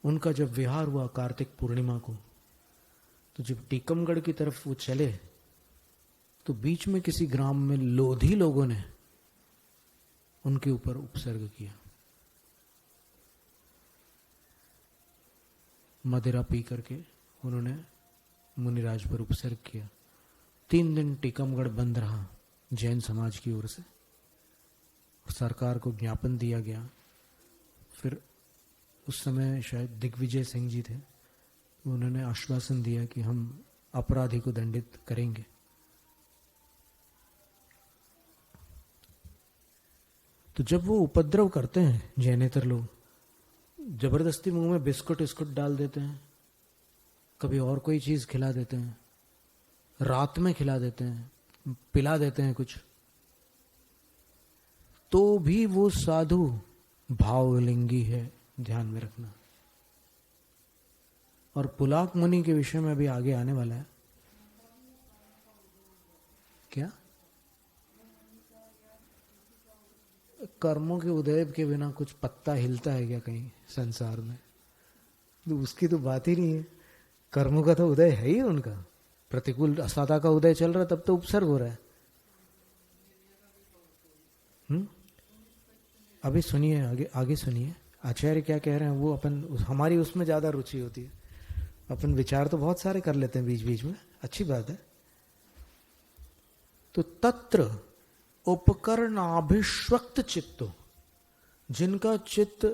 उनका जब विहार हुआ कार्तिक पूर्णिमा को, तो जब टीकमगढ़ की तरफ वो चले तो बीच में किसी ग्राम में लोधी लोगों ने उनके ऊपर उपसर्ग किया, मदिरा पी करके उन्होंने मुनिराज पर उपसर्ग किया। 3 दिन टीकमगढ़ बंद रहा जैन समाज की ओर से, सरकार को ज्ञापन दिया गया। फिर उस समय शायद दिग्विजय सिंह जी थे, उन्होंने आश्वासन दिया कि हम अपराधी को दंडित करेंगे। तो जब वो उपद्रव करते हैं जैनेतर लोग, जबरदस्ती मुंह में बिस्कुट विस्कुट डाल देते हैं, कभी और कोई चीज खिला देते हैं, रात में खिला देते हैं, पिला देते हैं कुछ, तो भी वो साधु भावलिंगी है, ध्यान में रखना। और पुलाक मुनि के विषय में अभी आगे आने वाला है। क्या? कर्मों के उदय के बिना कुछ पत्ता हिलता है क्या कहीं संसार में? तो उसकी तो बात ही नहीं है। कर्मों का तो उदय है ही उनका। प्रतिकूल असादा का उदय चल रहा है, तब तो उपसर्ग हो रहा है। अभी सुनिए, आगे आगे सुनिए आचार्य क्या कह रहे हैं। वो अपन हमारी उसमें ज्यादा रुचि होती है, अपन विचार तो बहुत सारे कर लेते हैं बीच बीच में, अच्छी बात है। तो तत्र उपकरणाभिष्वक्त चित्तो, जिनका चित्त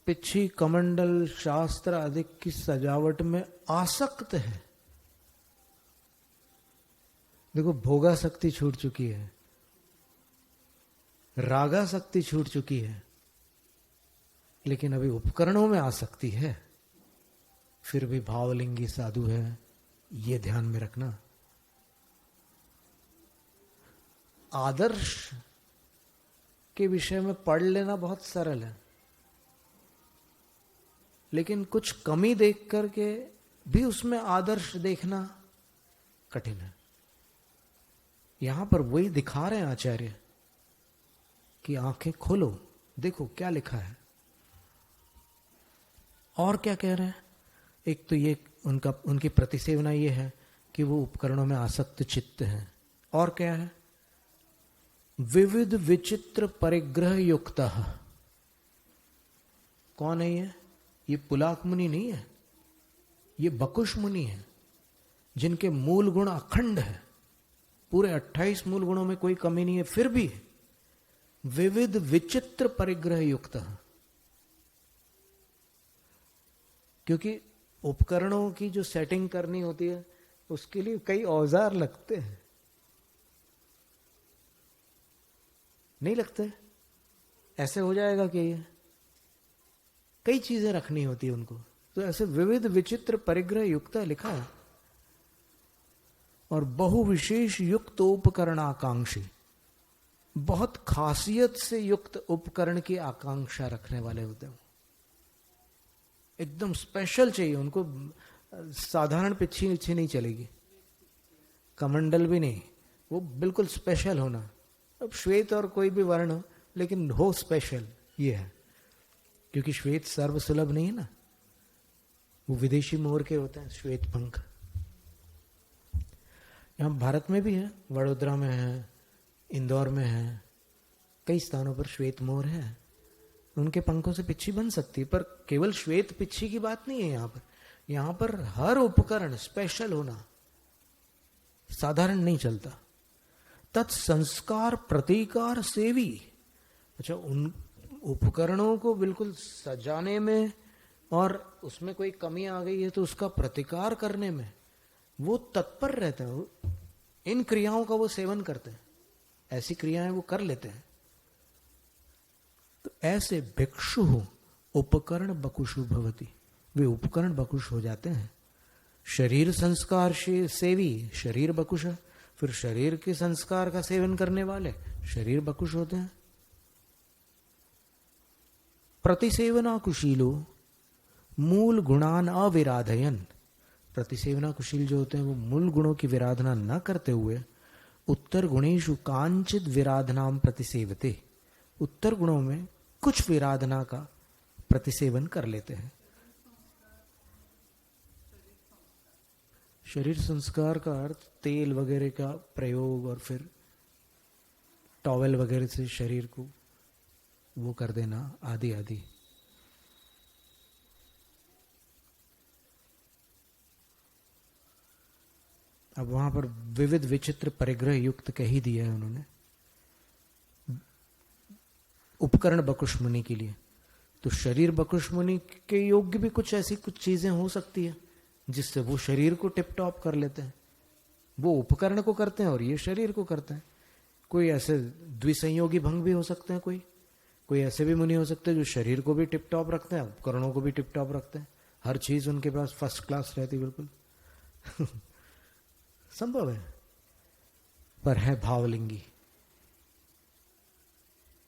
पिछी कमंडल शास्त्र आदि की सजावट में आसक्त है। देखो, भोगासक्ति छूट चुकी है, रागासक्ति छूट चुकी है, लेकिन अभी उपकरणों में आसक्ति है, फिर भी भावलिंगी साधु है, ये ध्यान में रखना। आदर्श के विषय में पढ़ लेना बहुत सरल है, लेकिन कुछ कमी देख करके भी उसमें आदर्श देखना कठिन है। यहां पर वही दिखा रहे हैं आचार्य कि आंखें खोलो, देखो क्या लिखा है। और क्या कह रहे हैं? एक तो ये उनकी प्रतिसेवना ये है कि वो उपकरणों में आसक्त चित्त है। और क्या है? विविध विचित्र परिग्रह युक्त। कौन है ये पुलाक मुनि नहीं है, ये बकुश मुनि है, जिनके मूल गुण अखंड है, पूरे 28 मूल गुणों में कोई कमी नहीं है, फिर भी विविध विचित्र परिग्रह युक्त। क्योंकि उपकरणों की जो सेटिंग करनी होती है उसके लिए कई औजार लगते हैं, नहीं लगते? ऐसे हो जाएगा कि ये कई चीजें रखनी होती है उनको, तो ऐसे विविध विचित्र परिग्रह युक्त लिखा है। और बहु विशेष युक्त उपकरण आकांक्षी, बहुत खासियत से युक्त उपकरण की आकांक्षा रखने वाले होते हैं। एकदम स्पेशल चाहिए उनको, साधारण पिच्छी अच्छी नहीं चलेगी, कमंडल भी नहीं, वो बिल्कुल स्पेशल होना। अब श्वेत और कोई भी वर्ण हो, लेकिन हो स्पेशल, ये है। क्योंकि श्वेत सर्वसुलभ नहीं है ना, वो विदेशी मोर के होते हैं श्वेत पंख। यहां भारत में भी है, वडोदरा में है, इंदौर में है, कई स्थानों पर श्वेत मोर है, उनके पंखों से पिच्छी बन सकती है। पर केवल श्वेत पिच्छी की बात नहीं है यहां पर, यहां पर हर उपकरण स्पेशल होना, साधारण नहीं चलता। तत्संस्कार प्रतिकार सेवी, अच्छा उन उपकरणों को बिल्कुल सजाने में और उसमें कोई कमी आ गई है तो उसका प्रतिकार करने में वो तत्पर रहते हैं, इन क्रियाओं का वो सेवन करते हैं, ऐसी क्रियाएं वो कर लेते हैं। तो ऐसे भिक्षु उपकरण बकुशु भवति, वे उपकरण बकुश हो जाते हैं। शरीर संस्कार सेवी शरीर बकुश, फिर शरीर के संस्कार का सेवन करने वाले शरीर बकुश होते हैं। प्रतिसेवना कुशीलो मूल गुणान अविराधयन, प्रतिसेवना कुशील जो होते हैं वो मूल गुणों की विराधना न करते हुए उत्तर गुणेशु कांचित विराधनाम प्रतिसेवते, उत्तर गुणों में कुछ विराधना का प्रतिसेवन कर लेते हैं। शरीर संस्कार का अर्थ तेल वगैरह का प्रयोग और फिर टॉवेल वगैरह से शरीर को वो कर देना आदि आदि। अब वहां पर विविध विचित्र परिग्रह युक्त कह ही दिया है उन्होंने उपकरण बकुश मुनि के लिए। तो शरीर बकुश मुनि के योग्य भी कुछ ऐसी कुछ चीजें हो सकती है जिससे वो शरीर को टिप टॉप कर लेते हैं। वो उपकरण को करते हैं और ये शरीर को करते हैं। कोई ऐसे द्विसंयोगी भंग भी हो सकते हैं, कोई ऐसे भी मुनि हो सकते हैं जो शरीर को भी टिप टॉप रखते हैं, उपकरणों को भी टिप टॉप रखते हैं, हर चीज उनके पास फर्स्ट क्लास रहती बिल्कुल संभव है, पर है भावलिंगी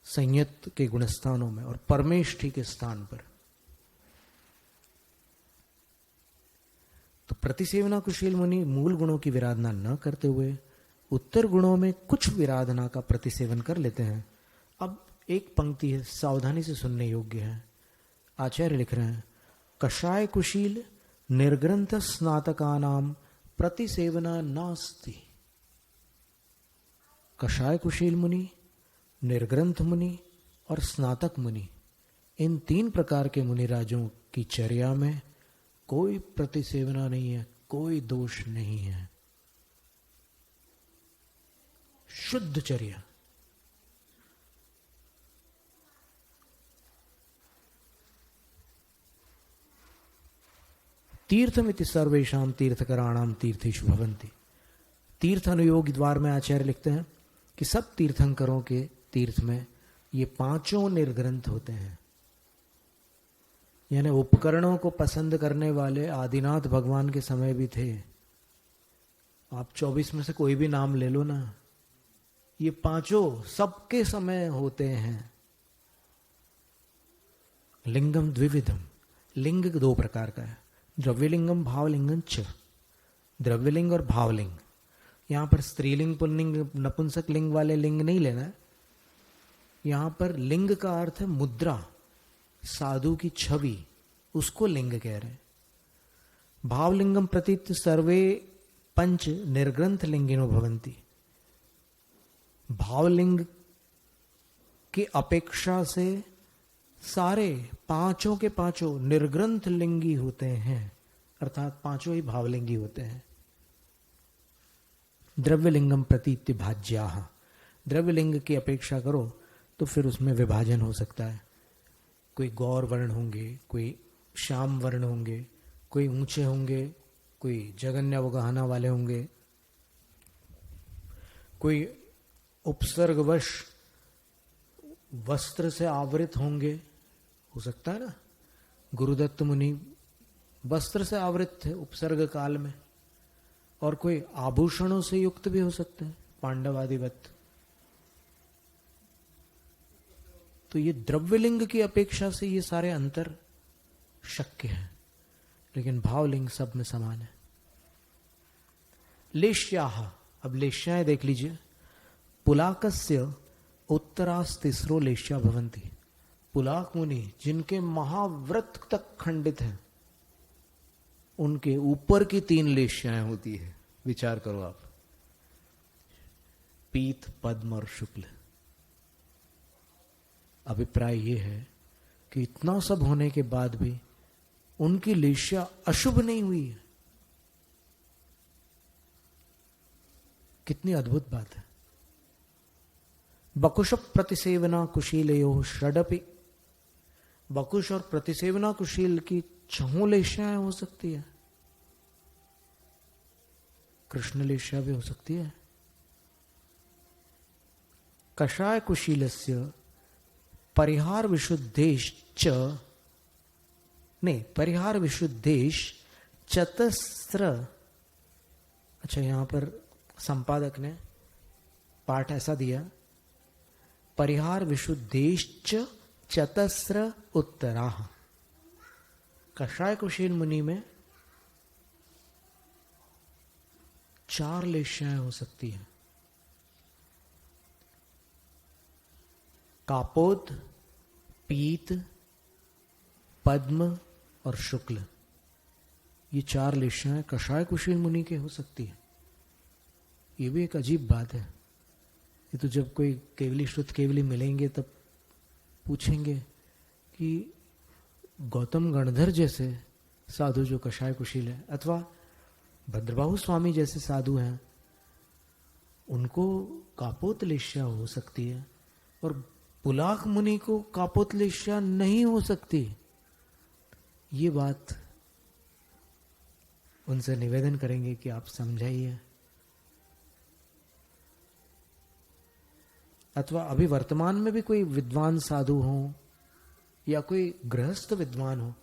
संयत के गुणस्थानों में और परमेष्ठी के स्थान पर। तो प्रतिसेवना कुशील मुनि मूल गुणों की विराधना न करते हुए उत्तर गुणों में कुछ विराधना का प्रतिसेवन कर लेते हैं। अब एक पंक्ति है, सावधानी से सुनने योग्य है। आचार्य लिख रहे हैं, कषाय कुशील निर्ग्रंथ स्नातकानाम प्रतिसेवना नास्ति। कषाय कुशील मुनि, निर्ग्रंथ मुनि और स्नातक मुनि, इन तीन प्रकार के मुनिराजों की चर्या में कोई प्रतिसेवना नहीं है, कोई दोष नहीं है, शुद्ध चर्या। तीर्थमिति सर्वेशाम तीर्थकराणाम तीर्थेषु भवन्ति। तीर्थ अनुयोग द्वार में आचार्य लिखते हैं कि सब तीर्थंकरों के तीर्थ में ये पांचों निर्ग्रंथ होते हैं। यानी उपकरणों को पसंद करने वाले आदिनाथ भगवान के समय भी थे। आप 24 में से कोई भी नाम ले लो ना, ये पांचों सबके समय होते हैं। लिंगम द्विविधम, लिंग दो प्रकार का है, द्रव्यलिंगम भावलिंगम च। द्रव्यलिंग और भावलिंग, यहां पर स्त्रीलिंग पुल्लिंग नपुंसक लिंग वाले लिंग नहीं लेना है। यहां पर लिंग का अर्थ है मुद्रा, साधु की छवि, उसको लिंग कह रहे हैं। भावलिंगम प्रतीत सर्वे पंच निर्ग्रंथ लिंगिनो भवंती। भावलिंग की अपेक्षा से सारे पांचों के पांचों निर्ग्रंथ लिंगी होते हैं, अर्थात पांचों ही भावलिंगी होते हैं। द्रव्यलिंगम प्रतीति भाज्या, द्रव्यलिंग की अपेक्षा करो तो फिर उसमें विभाजन हो सकता है। कोई गौर वर्ण होंगे, कोई श्याम वर्ण होंगे, कोई ऊंचे होंगे, कोई जगन्य अवगाहना वाले होंगे, कोई उपसर्गवश वस्त्र से आवृत होंगे, हो सकता है ना। गुरुदत्त मुनि वस्त्र से आवृत थे उपसर्ग काल में, और कोई आभूषणों से युक्त भी हो सकते हैं, पांडवादिवत। तो ये द्रव्यलिंग की अपेक्षा से ये सारे अंतर शक्य है, लेकिन भावलिंग सब में समान है। लेश्याः, अब लेश्याएं देख लीजिए। पुलाकस्य उत्तरास्तिस्रो लेश्या भवन्ति। पुलाक मुनि जिनके महाव्रत तक खंडित हैं, उनके ऊपर की 3 लेश्याएं होती है। विचार करो आप, पीत, पद्म और शुक्ल। अभिप्राय यह है कि इतना सब होने के बाद भी उनकी लेश्या अशुभ नहीं हुई है। कितनी अद्भुत बात है। बकुश प्रतिसेवना कुशीलयो षडपि, बकुश और प्रतिसेवना कुशील की 6 लेश्याएं हो सकती है। कृष्ण लेश्या भी हो सकती है। कषाय कुशीलस्य परिहार विशुद्धेश परिहार विशुद्धेश चतस्र। अच्छा, यहां पर संपादक ने पाठ ऐसा दिया, परिहार विशुद्धेश चतस्र उत्तरा। कषाय कुशील मुनि में 4 लेश्याएं हो सकती हैं। कापोद, पीत, पद्म और शुक्ल, ये 4 लेश्याएं कषाय कुशील मुनि के हो सकती है। ये भी एक अजीब बात है। ये तो जब कोई केवली श्रुत केवली मिलेंगे तब पूछेंगे कि गौतम गणधर जैसे साधु जो कषाय कुशील है, अथवा भद्रबाहु स्वामी जैसे साधु हैं, उनको कापोत लेश्या हो सकती है, और पुलाक मुनि को कापोत लेश्या नहीं हो सकती। ये बात उनसे निवेदन करेंगे कि आप समझाइए। अथवा अभी वर्तमान में भी कोई विद्वान साधु हो या कोई गृहस्थ विद्वान हो,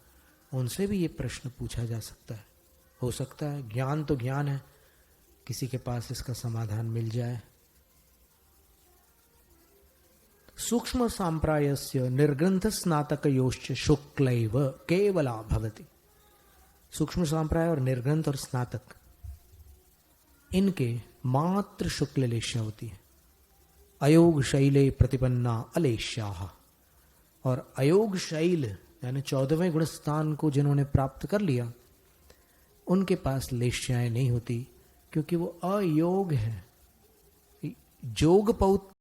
उनसे भी ये प्रश्न पूछा जा सकता है। हो सकता है, ज्ञान तो ज्ञान है, किसी के पास इसका समाधान मिल जाए। सूक्ष्म सांप्रायस्य निर्ग्रंथ स्नातकयोश्च शुक्लैव केवला भवति। सूक्ष्म सांप्राय और निर्ग्रंथ और स्नातक, इनके मात्र शुक्ल लेश्या होती है। अयोग शैले प्रतिपन्ना अलेश्याः, और अयोग शैल यानी 14वें गुणस्थान को जिन्होंने प्राप्त कर लिया, उनके पास लेश्याएं नहीं होती, क्योंकि वो अयोग है। जोग पौत्र